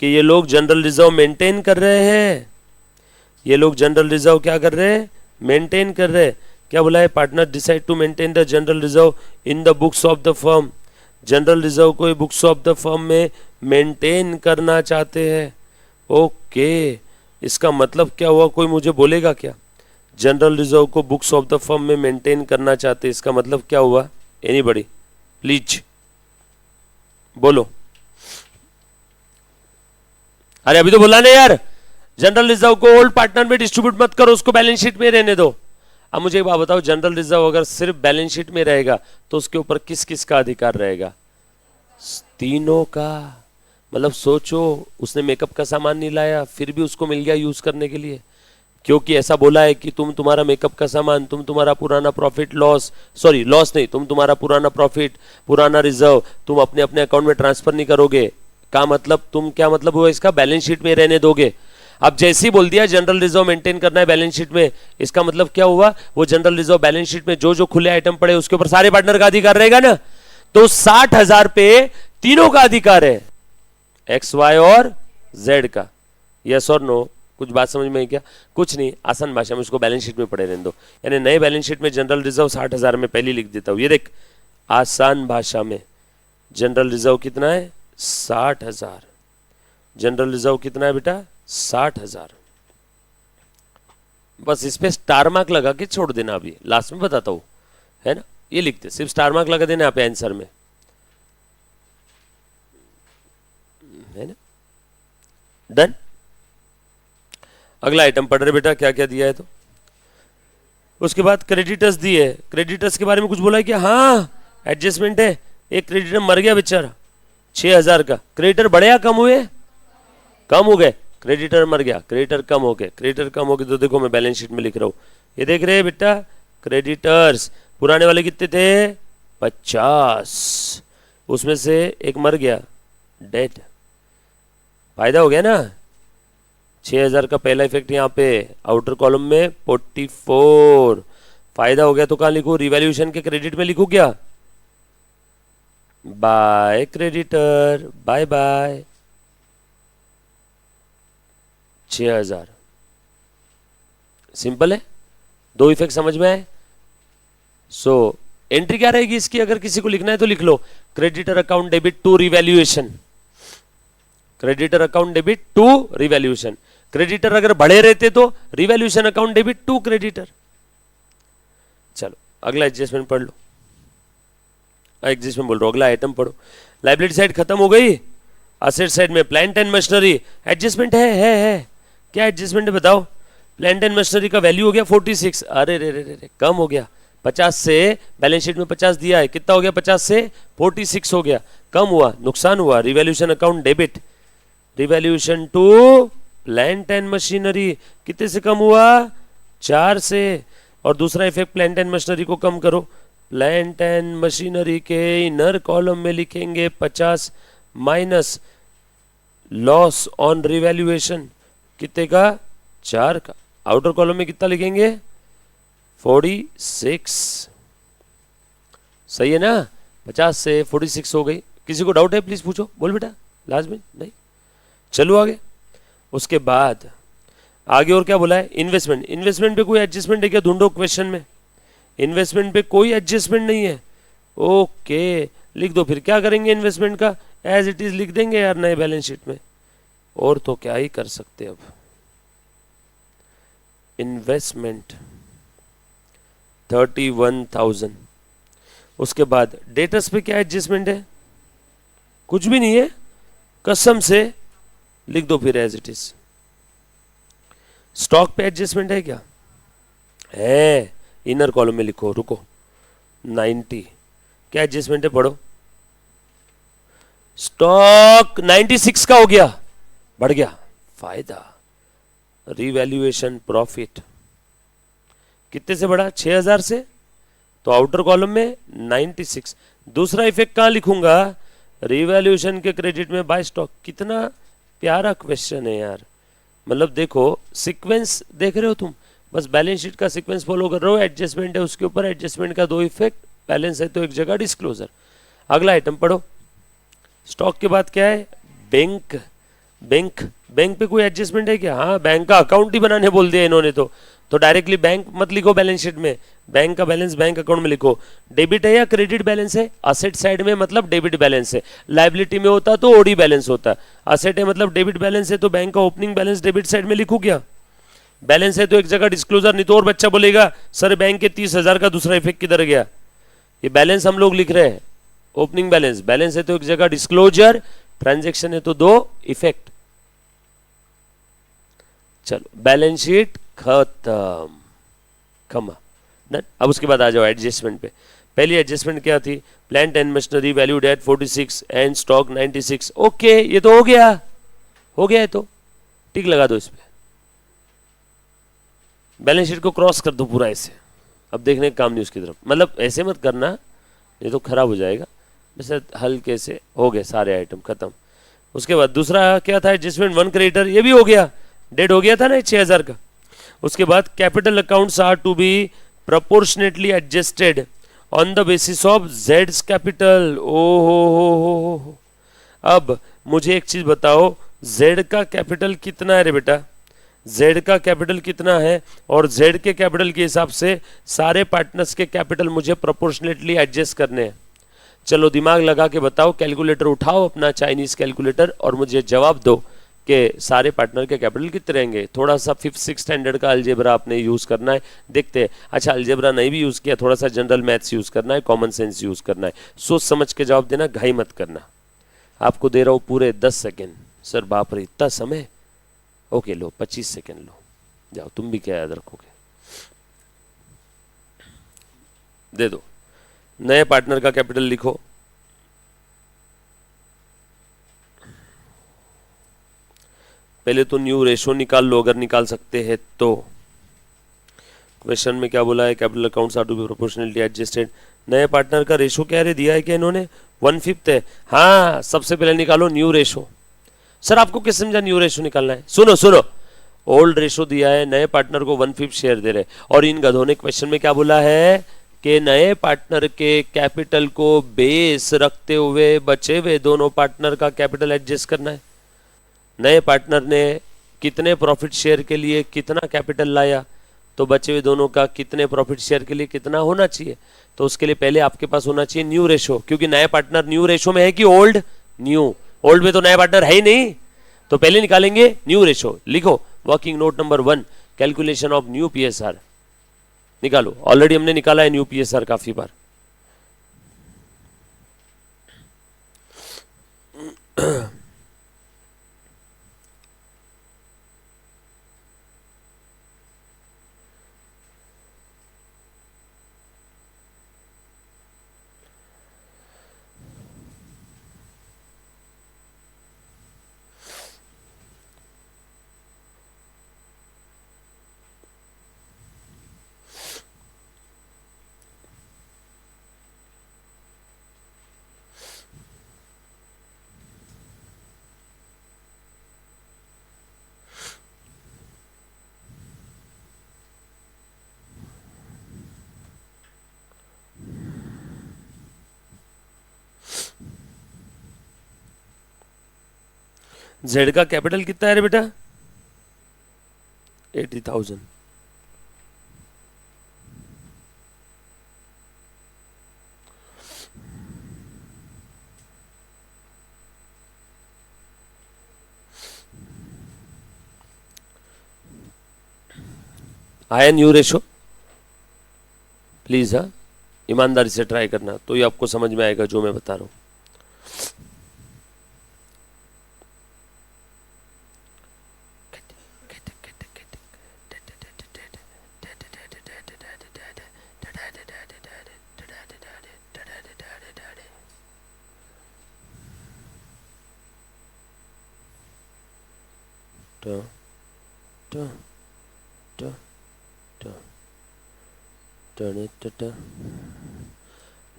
कि ये लोग जनरल रिजर्व मेंटेन कर रहे हैं, ये लोग जनरल रिजर्व क्या कर रहे हैं, मेंटेन कर रहे हैं। क्या बोला है, partner decide to maintain the general reserve in the books of the firm. General reserve को बुक्स ऑफ द फर्म में मेंटेन करना चाहते हैं। ओके, इसका मतलब क्या हुआ, कोई मुझे बोलेगा क्या, जनरल रिजर्व को बुक्स ऑफ द फर्म में मेंटेन करना चाहते, इसका मतलब क्या हुआ, एनीबॉडी प्लीज बोलो। अरे अभी तो बोला नहीं यार, जनरल रिजर्व को ओल्ड पार्टनर में डिस्ट्रीब्यूट मत करो, उसको बैलेंस शीट में रहने दो। अब मुझे एक बात बताओ, जनरल रिजर्व अगर सिर्फ बैलेंस शीट में रहेगा तो उसके ऊपर किस किस का अधिकार रहेगा, तीनों का। मतलब सोचो, उसने मेकअप का सामान नहीं लाया फिर भी उसको मिल गया यूज करने के लिए, क्योंकि ऐसा बोला है कि तुम तुम्हारा मेकअप का सामान, तुम तुम्हारा पुराना प्रॉफिट लॉस, सॉरी लॉस नहीं, तुम तुम्हारा पुराना प्रॉफिट, पुराना रिजर्व तुम अपने अपने अकाउंट में ट्रांसफर नहीं करोगे। का मतलब तुम, क्या मतलब हुआ इसका, बैलेंस शीट में रहने दोगे। अब जैसे ही बोल दिया जनरल रिजर्व मेंटेन करना है बैलेंस शीट में, इसका मतलब क्या हुआ, वो जनरल रिजर्व बैलेंस शीट में जो जो खुले आइटम पड़े उसके ऊपर सारे पार्टनर का अधिकार रहेगा ना। तो 60,000 पे तीनों का अधिकार है, एक्स वाई और जेड का। यस और नो, कुछ बात समझ में है क्या, कुछ नहीं, आसान भाषा में उसको बैलेंस शीट में पड़े रहने दो। यानी नए बैलेंस शीट में जनरल रिजर्व 60,000 में पहले लिख देता हूं, ये देख आसान भाषा में जनरल रिजर्व कितना है 60,000, जनरल रिजर्व कितना है बेटा 60,000। बस इस पे स्टार मार्क लगा के छोड़ देना, अभी लास्ट में बताता हूं, है ना। ये लिखते सिर्फ स्टार मार्क लगा देना यहाँ पे आंसर में, है ना, डन। अगला आइटम पढ़ रहे बेटा, क्या क्या दिया है तो। उसके बाद क्रेडिटर्स दिए, क्रेडिटर्स के बारे में कुछ बोला है क्या, हाँ एडजस्टमेंट है। एक क्रेडिटर मर गया बेचारा 6,000 का, क्रेडिटर बढ़े या कम हुए, कम हो गए, क्रेडिटर मर गया, क्रेडिटर कम हो गए, क्रेडिटर कम हो गए तो देखो मैं बैलेंस शीट में लिख रहा हूं, ये देख रहे हैं बेटा क्रेडिटर्स, पुराने वाले कितने थे 50, उसमें से एक मर गया डेड, फायदा हो गया ना। 6,000 का पहला इफेक्ट यहाँ पे आउटर कॉलम में 44 फायदा हो गया, तो कहां लिखूं, रिवैल्यूएशन के क्रेडिट में लिखूं क्या, by creditor, by by 6,000। Simple है, दो इफेक्ट समझ में आए। सो एंट्री क्या रहेगी इसकी, अगर किसी को लिखना है तो लिख लो, creditor account debit to revaluation, creditor account debit to revaluation. Creditor अगर बढ़े रहते तो revaluation account debit to creditor. चलो अगला एडजस्टमेंट पढ़ लो, एडजस्टमेंट बोल रहा हूं, अगला आइटम पढ़ो। लायबिलिटी साइड खत्म हो गई, असेट साइड में प्लांट एंड मशीनरी एडजस्टमेंट है। क्या एडजस्टमेंट है बताओ, प्लांट एंड मशीनरी का वैल्यू हो गया 46, अरे रे रे रे कम हो गया, 50 से बैलेंस शीट में 50 दिया है, कितना हो गया 50 से 46 हो गया, कम हुआ, नुकसान हुआ। Revaluation account debit, revaluation to plant and machinery कितने से कम हुआ, 4 से। और दूसरा इफेक्ट प्लांट एंड मशीनरी को कम करो, प्लांट एंड मशीनरी के इनर कॉलम में लिखेंगे 50 माइनस लॉस ऑन रिवैल्यूएशन कितने का, 4 का। आउटर कॉलम में कितना लिखेंगे, 46। सही है ना, 50 से 46 हो गई। किसी को डाउट है प्लीज पूछो, बोल बेटा, लास्ट में नहीं। चलो आगे। उसके बाद आगे और क्या बोला है, इन्वेस्टमेंट। इन्वेस्टमेंट पे कोई एडजस्टमेंट है क्या, ढूंढो क्वेश्चन में। इन्वेस्टमेंट पे कोई एडजस्टमेंट नहीं है, ओके लिख दो। फिर क्या करेंगे, इन्वेस्टमेंट का एज इट इज लिख देंगे यार नए बैलेंस शीट में, और तो क्या ही कर सकते। अब इन्वेस्टमेंट 31,000। उसके बाद डेटर्स पे क्या एडजस्टमेंट है, कुछ भी नहीं है, कसम से लिख दो फिर एज इट इज। स्टॉक पे एडजस्टमेंट है क्या, है, इनर कॉलम में लिखो, रुको 90। क्या एडजस्टमेंट है, पढ़ो। स्टॉक 96 का हो गया, बढ़ गया फायदा। रिवैल्यूएशन प्रॉफिट कितने से बढ़ा, 6000 से, तो आउटर कॉलम में 96। दूसरा इफेक्ट कहां लिखूंगा, रिवैल्यूएशन के क्रेडिट में बाय स्टॉक। कितना प्यारा क्वेश्चन है यार, मतलब देखो सीक्वेंस देख रहे हो तुम, बस बैलेंस शीट का सीक्वेंस फॉलो कर रहे हो। एडजस्टमेंट है उसके ऊपर, एडजस्टमेंट का 2 इफेक्ट, बैलेंस है तो एक जगह डिस्क्लोजर। अगला आइटम पढ़ो। स्टॉक के बाद क्या है, बैंक। बैंक बैंक पे कोई एडजस्टमेंट है क्या, हाँ बैंक का अकाउंट ही बनाने बोल दिया इन्होंने, तो डायरेक्टली बैंक मत लिखो बैलेंस शीट में, बैंक का बैलेंस बैंक अकाउंट में लिखो। डेबिट है या क्रेडिट बैलेंस है, असेट साइड में मतलब डेबिट बैलेंस है, लायबिलिटी में होता तो ओडी बैलेंस होता। असेट है मतलब डेबिट बैलेंस है, तो बैंक का ओपनिंग बैलेंस डेबिट साइड में लिखू क्या, बैलेंस है तो एक जगह डिस्क्लोजर, नहीं तो और बच्चा बोलेगा सर बैंक के 30,000 का दूसरा इफेक्ट किधर गया। ये बैलेंस हम लोग लिख रहे हैं, ओपनिंग बैलेंस, बैलेंस है तो एक जगह डिस्क्लोजर, ट्रांजैक्शन है तो 2 इफेक्ट। चलो बैलेंस शीट खत्म, कमा डन। अब उसके बाद आ जाओ एडजस्टमेंट पे। पहली एडजस्टमेंट क्या थी, plant and machinery valued at 46 and stock 96। Okay ये तो हो गया, हो गया है तो टिक लगा दो इस पे। बैलेंस शीट को क्रॉस कर दो पूरा ऐसे, अब देखने का काम नहीं उसकी तरफ, मतलब ऐसे मत करना ये तो खराब हो जाएगा, वैसे हल्के से। हो गए सारे आइटम खत्म। उसके बाद दूसरा क्या था, एडजस्टमेंट 1 क्रेडिटर, ये भी हो गया, डेट हो गया था ना 6000 का। उसके बाद capital accounts are to be proportionately adjusted on the basis of जेड्स कैपिटल। ओ हो। अब मुझे एक चीज बताओ, जेड का कैपिटल कितना है रे बेटा, जेड का कैपिटल कितना है, और जेड के कैपिटल के हिसाब से सारे पार्टनर्स के कैपिटल मुझे प्रोपोर्शनेटली एडजस्ट करने हैं। चलो दिमाग लगा के बताओ, कैलकुलेटर उठाओ अपना चाइनीज कैलकुलेटर और मुझे जवाब दो कि सारे पार्टनर के कैपिटल कितने रहेंगे। थोड़ा सा 5th-6th स्टैंडर्ड का अलजेब्रा आपने यूज करना है, देखते हैं। अच्छा अलजेब्रा नहीं भी यूज किया, थोड़ा सा जनरल मैथ्स यूज करना है, कॉमन सेंस यूज करना है, सोच समझ के जवाब देना, घाई मत करना। आपको दे रहा हूं पूरे 10 सेकेंड। सर बाप रे इतना समय, ओके लो 25 सेकेंड लो, जाओ तुम भी क्या याद रखोगे, दे दो। नए पार्टनर का कैपिटल लिखो, पहले तो न्यू रेशो निकाल लो अगर निकाल सकते हैं तो। क्वेश्चन में क्या बोला है, capital accounts are to be proportionately adjusted. नए पार्टनर का रेशो क्या है दिया है क्या इन्होंने, 1/5 है। हाँ सबसे पहले निकालो न्यू रेशो। सर आपको किस समझा न्यू रेशो निकालना है, सुनो सुनो, ओल्ड रेशो दिया है, नए पार्टनर को 1/5 शेयर दे रहे, और इन गधों ने क्वेश्चन में क्या बोला है कि नए पार्टनर के कैपिटल को बेस रखते हुए बचे हुए दोनों पार्टनर का कैपिटल एडजस्ट करना है। नए पार्टनर ने कितने प्रॉफिट शेयर के लिए कितना कैपिटल लाया, तो बचे हुए दोनों का कितने प्रॉफिट शेयर के लिए कितना होना चाहिए। तो उसके लिए पहले आपके पास होना चाहिए न्यू रेशो, क्योंकि नया पार्टनर न्यू रेशो में है कि ओल्ड न्यू, ओल्ड में तो नया पार्टनर है ही नहीं, तो पहले निकालेंगे न्यू रेशो। लिखो working note number 1, calculation of new PSR निकालो। ऑलरेडी हमने निकाला है न्यू पीएसआर काफी बार। जेड का कैपिटल कितना है रे बेटा? 80,000। आया न्यू रेशो? प्लीज हाँ, ईमानदारी से ट्राई करना तो ये आपको समझ में आएगा जो मैं बता रहा हूं।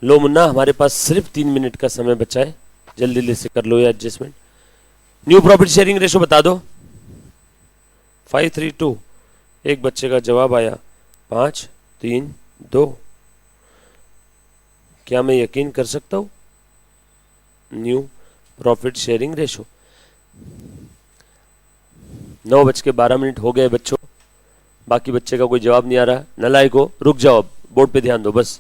लो मुन्ना, हमारे पास सिर्फ 3 मिनट का समय बचा है, जल्दी जल्दी से कर लो ये adjustment. New profit sharing ratio बता दो। 532। एक बच्चे का जवाब आया 5 3 2। क्या मैं यकीन कर सकता हूं? New profit sharing ratio. 9:12 हो गए बच्चों, बाकी बच्चे का कोई जवाब नहीं आ रहा। नलायक हो, रुक जाओ, बोर्ड पे ध्यान दो बस।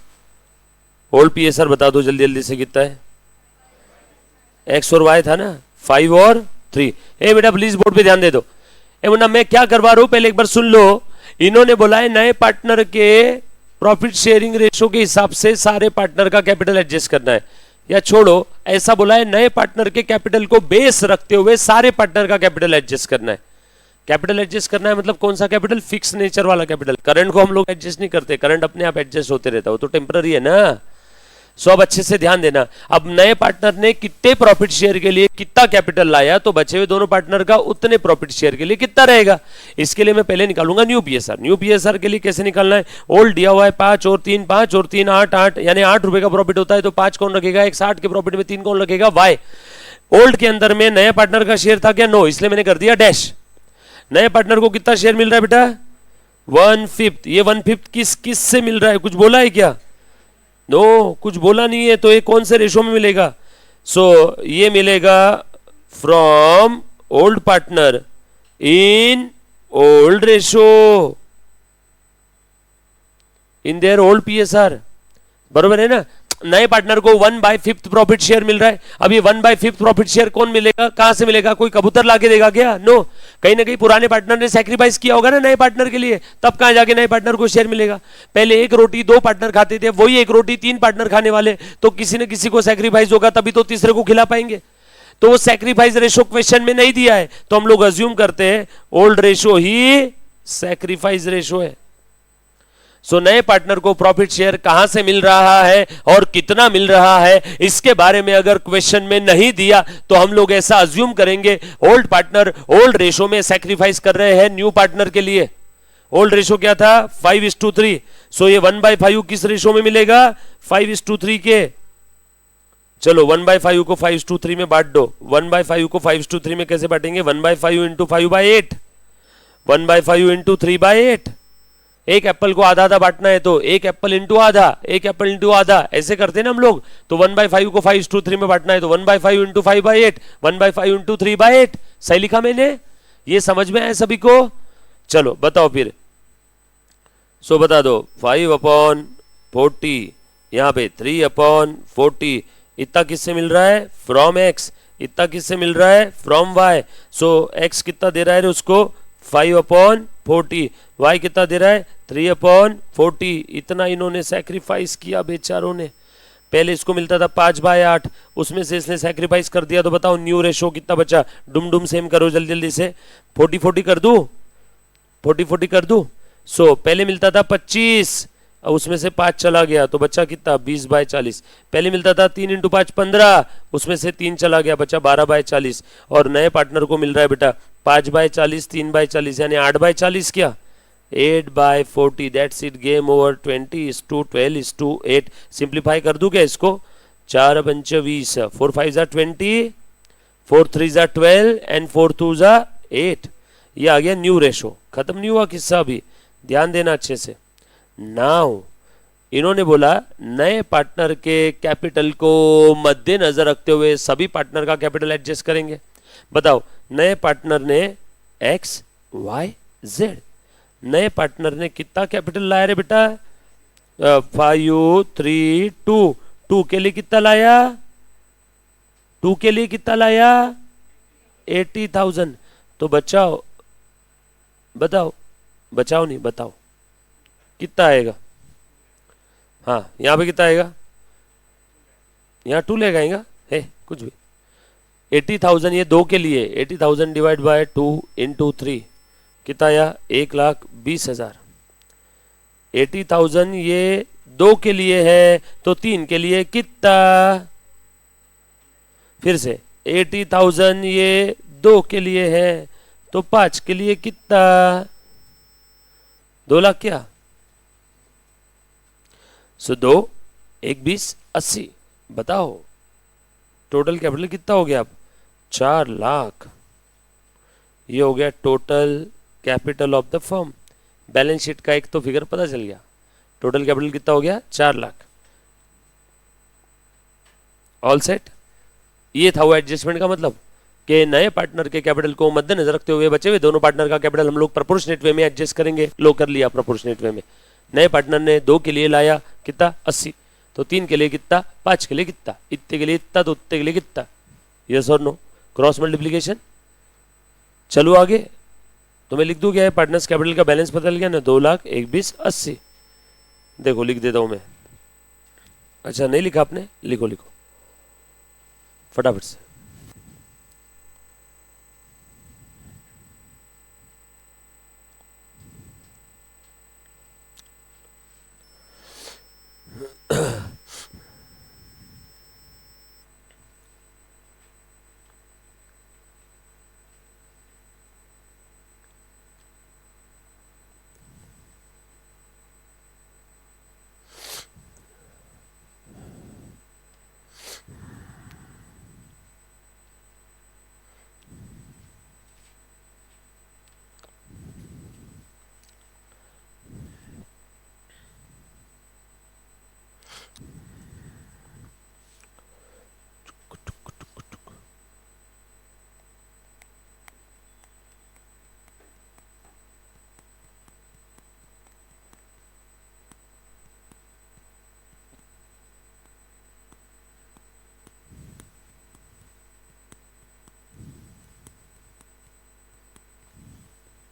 ओल्ड पीएसआर बता दो जल्दी जल्दी से, कितना है? एक्स और वाई था ना, 5 और 3। ए बेटा प्लीज बोर्ड पे ध्यान दे दो। ए मुन्ना, मैं क्या करवा रहा हूं पहले एक बार सुन लो। इन्होंने बोला है नए पार्टनर के प्रॉफिट शेयरिंग रेशो के हिसाब से सारे पार्टनर का कैपिटल एडजस्ट करना है, या छोड़ो, ऐसा बोला है नए पार्टनर के कैपिटल को बेस रखते हुए सारे पार्टनर का कैपिटल एडजस्ट करना है। कैपिटल एडजस्ट करना है मतलब कौन सा कैपिटल? फिक्स नेचर वाला कैपिटल। करंट को हम लोग एडजस्ट नहीं करते, करंट अपने आप एडजस्ट होते रहता है, वो तो टेम्पररी है ना। सो अब अच्छे से ध्यान देना। अब नए पार्टनर ने कितने प्रॉफिट शेयर के लिए कितना कैपिटल लाया, तो बचे हुए दोनों पार्टनर का उतने प्रॉफिट शेयर के लिए कितना रहेगा। इसके लिए मैं पहले निकालूंगा न्यू पीएसआर। न्यू पीएसआर के लिए कैसे निकालना है? ओल्ड दिया हुआ है 5 और 3, 5 और 3 8, 8 यानी 8 रुपए का प्रॉफिट होता है, तो 5 कौन रखेगा? 160 के प्रॉफिट में 3 कौन रखेगा? वाई। ओल्ड के अंदर में नए पार्टनर का शेयर था क्या? नो, इसलिए मैंने कर दिया डैश। नए पार्टनर को कितना शेयर मिल रहा है बेटा? 1/5। ये 1/5 किस से मिल रहा है? कुछ बोला है क्या? नो, कुछ बोला नहीं है। तो ये कौन से रेशो में मिलेगा? सो ये मिलेगा from old partner in old ratio in their old PSR. बरोबर है ना? नए पार्टनर को 1/5 प्रॉफिट शेयर मिल रहा है। अब ये 1/5 प्रॉफिट शेयर कौन मिलेगा? कहां से मिलेगा? कोई कबूतर लाके देगा क्या? नो, कहीं ना कहीं पुराने पार्टनर ने सैक्रिफाइस किया होगा ना नए पार्टनर के लिए, तब कहां जाके नए पार्टनर को शेयर मिलेगा। पहले एक रोटी 2 पार्टनर खाते थे, वही एक रोटी 3 पार्टनर खाने वाले, तो किसी न किसी को सैक्रिफाइस होगा, तभी तो तीसरे को खिला पाएंगे। तो वो सैक्रिफाइस रेशो क्वेश्चन में नहीं दिया है, तो हम लोग अज्यूम करते हैं ओल्ड रेशो ही सैक्रिफाइस रेशो है। सो नए पार्टनर को प्रॉफिट शेयर कहां से मिल रहा है और कितना मिल रहा है, इसके बारे में अगर क्वेश्चन में नहीं दिया तो हम लोग ऐसा अज्यूम करेंगे ओल्ड पार्टनर ओल्ड रेशो में सैक्रिफाइस कर रहे हैं न्यू पार्टनर के लिए। ओल्ड रेशो क्या था? 5:3। सो ये 1/5 किस रेशो में मिलेगा? 5:3 के। चलो 1/5 को 5:3 में बांट दो। 1/5 को 5:3 में कैसे बांटेंगे? 1/5 इंटू 5/8, 1/5 इंटू 3/8। एक एप्पल को आधा आधा बांटना है तो एक एप्पल इंटू आधा, एक एप्पल इंटू आधा, ऐसे करते हैं ना हम लोग। तो 1/5 को 5:3 में बांटना है तो 1/5 इंटू 5/8, 1/5 इंटू 3/8। सही लिखा मैंने? ये समझ में आया सभी को? चलो बताओ फिर। सो बता दो 5/40, यहां पे 3/40। इतना किससे मिल रहा है? From x. इतना किससे मिल रहा है? From Y. सो एक्स कितना दे रहा है उसको? 5/40। वाई कितना दे रहा है? 3/40। इतना इन्होंने सैक्रिफाइस किया बेचारों ने। पहले इसको मिलता था 5/8, उसमें से इसने सैक्रिफाइस कर दिया। तो बताओ न्यू रेशो कितना बचा? डुम डुम सेम करो जल्दी जल्दी से। 40-40 कर दूं? 40-40 कर दूं? सो पहले मिलता था 25, उसमें से 5 चला गया तो बचा कितना? 20/40। पहले मिलता था 3 × 5 15, उसमें से 3 चला गया, बचा 12/40। और नए पार्टनर को मिल रहा है बेटा 5/40, 3/40 यानी 8/40। क्या? 8/40। That's it, game over. 20:12:8। Simplify कर दूं क्या इसको? 4 पंच 20, 4 5 20, 4 3 12 एंड 4 2 8। ये आ गया न्यू रेशो। खत्म नहीं हुआ किस्सा अभी, ध्यान देना अच्छे से। नाउ इन्होंने बोला नए पार्टनर के कैपिटल को मद्देनजर रखते हुए सभी पार्टनर का कैपिटल एडजस्ट करेंगे। बताओ, नए पार्टनर ने एक्स वाई जेड, नए पार्टनर ने कितना कैपिटल लाया रे बेटा? 5 3 2, 2 के लिए कितना लाया? 2 के लिए कितना लाया? 80,000। तो बचाओ, बताओ, बचाओ नहीं, बताओ कितना आएगा? हाँ, यहां पे कितना आएगा? यहाँ 2 ले आएगा है कुछ भी। 80,000 ये 2 के लिए, 80,000 डिवाइड बाय 2 इंटू 3 कितना आया? 1,20,000। 80,000 ये 2 के लिए है, तो 3 के लिए कितना? फिर से 80,000 ये 2 के लिए है, तो 5 के लिए कितना? 2 लाख क्या? सो 2 1 20 80। बताओ टोटल कैपिटल कितना हो गया? अब 4 लाख। ये हो गया total capital of the firm. Balance sheet का एक तो फिगर पता चल गया। टोटल कैपिटल कितना हो गया? 4 लाख। All set. ये था वो एडजस्टमेंट का मतलब कि नए पार्टनर के कैपिटल को मद्देनजर रखते हुए बचे हुए दोनों पार्टनर का कैपिटल हम लोग प्रोपोर्शनेट वे में एडजस्ट करेंगे। लो कर लिया प्रोपोर्शनेट वे में। नए पार्टनर ने 2 के लिए लाया कितना? 80। तो 3 के लिए कितना? 5 के लिए कितना? इतने के लिए इतना, तो उतने के लिए कितना? यस और नो? Cross multiplication. चलो आगे। तो मैं लिख दूं क्या है? पार्टनर्स कैपिटल का बैलेंस बदल गया ना, 2 लाख 1 20 80। देखो लिख देता हूं मैं। अच्छा नहीं लिखा आपने? लिखो लिखो फटाफट से।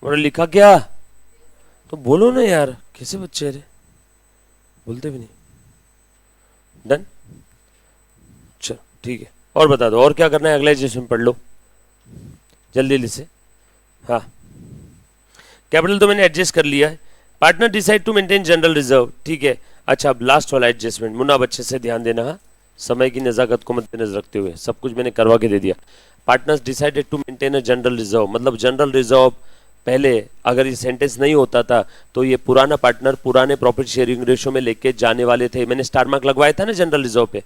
और लिखा क्या? तो बोलो ना यार, कैसे बच्चे रे, बोलते भी नहीं। डन, चलो ठीक है। और बता दो और क्या करना है? अगला एडजस्टमेंट पढ़ लो जल्दी जल्दी से। हाँ, कैपिटल तो मैंने एडजस्ट कर लिया है। Partner decide to maintain general reserve, ठीक है। अच्छा अब लास्ट वाला एडजस्टमेंट, मुन्ना बच्चे से ध्यान देना। हाँ, समय की नज़ाकत को मद्देनजर रखते हुए सब कुछ मैंने करवा के दे दिया। Partners decided to maintain a general reserve, मतलब जनरल रिजर्व पहले अगर ये सेंटेंस नहीं होता था तो ये पुराना पार्टनर पुराने प्रॉफिट शेयरिंग रेशो में लेके जाने वाले थे। मैंने स्टार मार्क लगवाया था ना जनरल रिजर्व पे।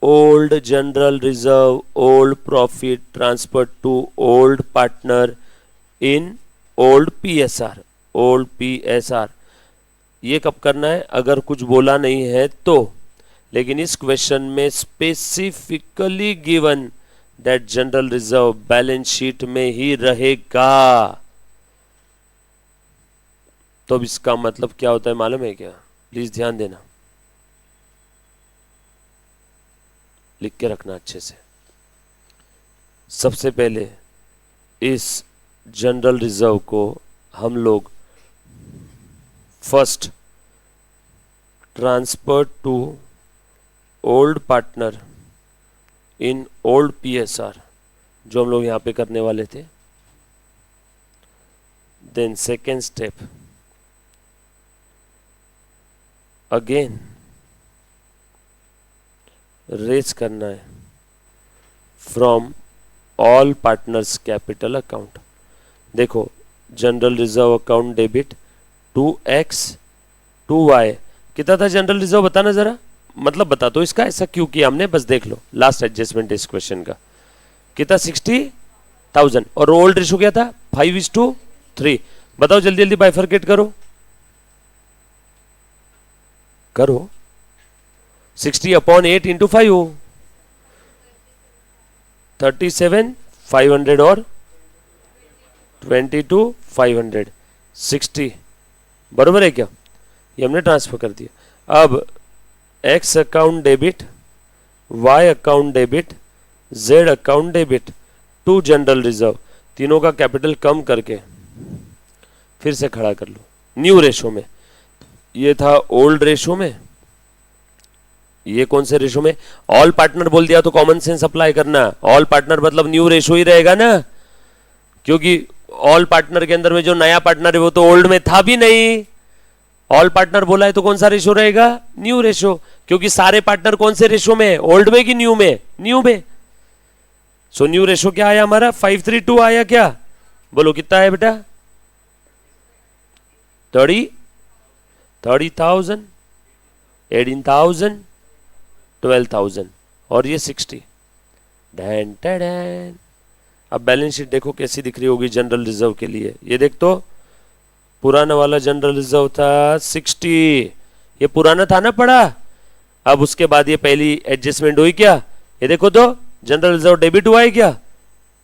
Old general reserve, old profit transfer to old partner in old PSR, old PSR. ये कब करना है? अगर कुछ बोला नहीं है तो। लेकिन इस क्वेश्चन में specifically given that general reserve balance sheet में ही रहेगा। तो अब इसका मतलब क्या होता है मालूम है क्या? प्लीज ध्यान देना, लिख के रखना अच्छे से। सबसे पहले इस जनरल रिजर्व को हम लोग first transfer to old partner in old PSR, जो हम लोग यहां पे करने वाले थे। Then second step, again raise करना है from all partners capital account. देखो general reserve account debit 2x 2y कितना था जनरल रिजर्व? बताना जरा, मतलब बता दो इसका ऐसा क्यों किया हमने, बस देख लो। लास्ट एडजस्टमेंट इस क्वेश्चन का कितना? 60,000। और ओल्ड रेशो क्या था? 5:3। बताओ जल्दी जल्दी बाइफरकेट करो करो। 60/8 × 5 37 500 और 22 500 60 बरोबर है क्या? ये हमने ट्रांसफर कर दिया। अब X account debit, Y account debit, Z account debit to general reserve, तीनों का कैपिटल कम करके फिर से खड़ा कर लो न्यू रेशो में। ये था ओल्ड रेशो में, ये कौन से रेशो में? ऑल पार्टनर बोल दिया तो कॉमन सेंस अप्लाई करना। ऑल पार्टनर मतलब न्यू रेशो ही रहेगा ना, क्योंकि ऑल पार्टनर के अंदर में जो नया पार्टनर है वो तो ओल्ड में था भी नहीं। ऑल पार्टनर बोला है तो कौन सा रेशो रहेगा? न्यू रेशो, क्योंकि सारे पार्टनर कौन से रेशो में? ओल्ड में कि न्यू में? न्यू में। सो न्यू रेशो क्या आया हमारा? 532 आया क्या? बोलो कितना है बेटा? 30,000, 18,000, 12,000 और ये 60। Dan Dan. अब बैलेंस शीट देखो कैसी दिख रही होगी जनरल रिजर्व के लिए। ये देख तो पुराना वाला जनरल रिजर्व था 60, ये पुराना था ना पड़ा। अब उसके बाद ये पहली एडजस्टमेंट हुई क्या? ये देखो तो जनरल रिजर्व डेबिट हुआ है क्या?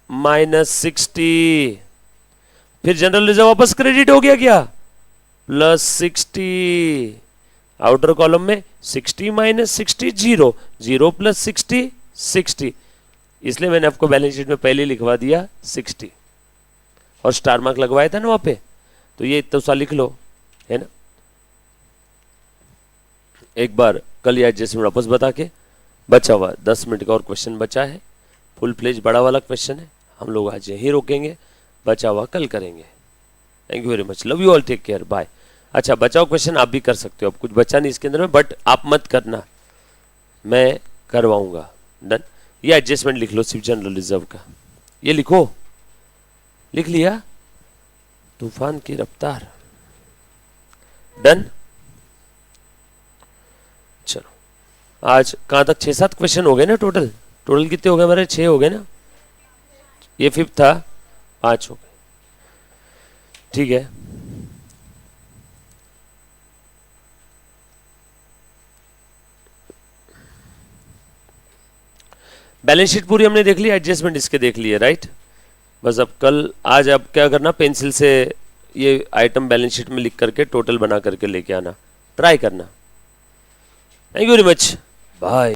-60। फिर जनरल रिजर्व वापस क्रेडिट हो गया क्या? +60। आउटर कॉलम में 60 - 60 0, 0 + 60 60। इसलिए मैंने आपको बैलेंस शीट में पहले लिखवा दिया 60 और स्टार मार्क लगवाया था ना वहां पे, तो ये इतना सा लिख लो, है ना। एक बार कल या एडजस्टमेंट वापस बता के बचा हुआ 10 मिनट का और क्वेश्चन बचा है, फुल फ्लेज बड़ा वाला क्वेश्चन है। हम लोग आज यहीं रोकेंगे, बचा हुआ कल करेंगे। Thank you very much, love you all, take care, bye. अच्छा, बचाओ क्वेश्चन आप भी कर सकते हो, अब कुछ बचा नहीं इसके अंदर में, बट आप मत करना, मैं करवाऊंगा। डन। ये एडजस्टमेंट लिख लो सिर्फ जनरल रिजर्व का, ये लिखो। लिख लिया? तूफान की रफ्तार। डन। चलो आज कहां तक? 6-7 क्वेश्चन हो गए ना टोटल। टोटल कितने हो गए हमारे? 6 हो गए ना, ये 5th था, 5 हो गए। ठीक है, बैलेंस शीट पूरी हमने देख ली, एडजस्टमेंट इसके देख लिए, राइट। बस अब कल आज अब क्या करना, पेंसिल से ये आइटम बैलेंस शीट में लिख करके टोटल बना करके लेके आना, ट्राई करना। Thank you very much, bye.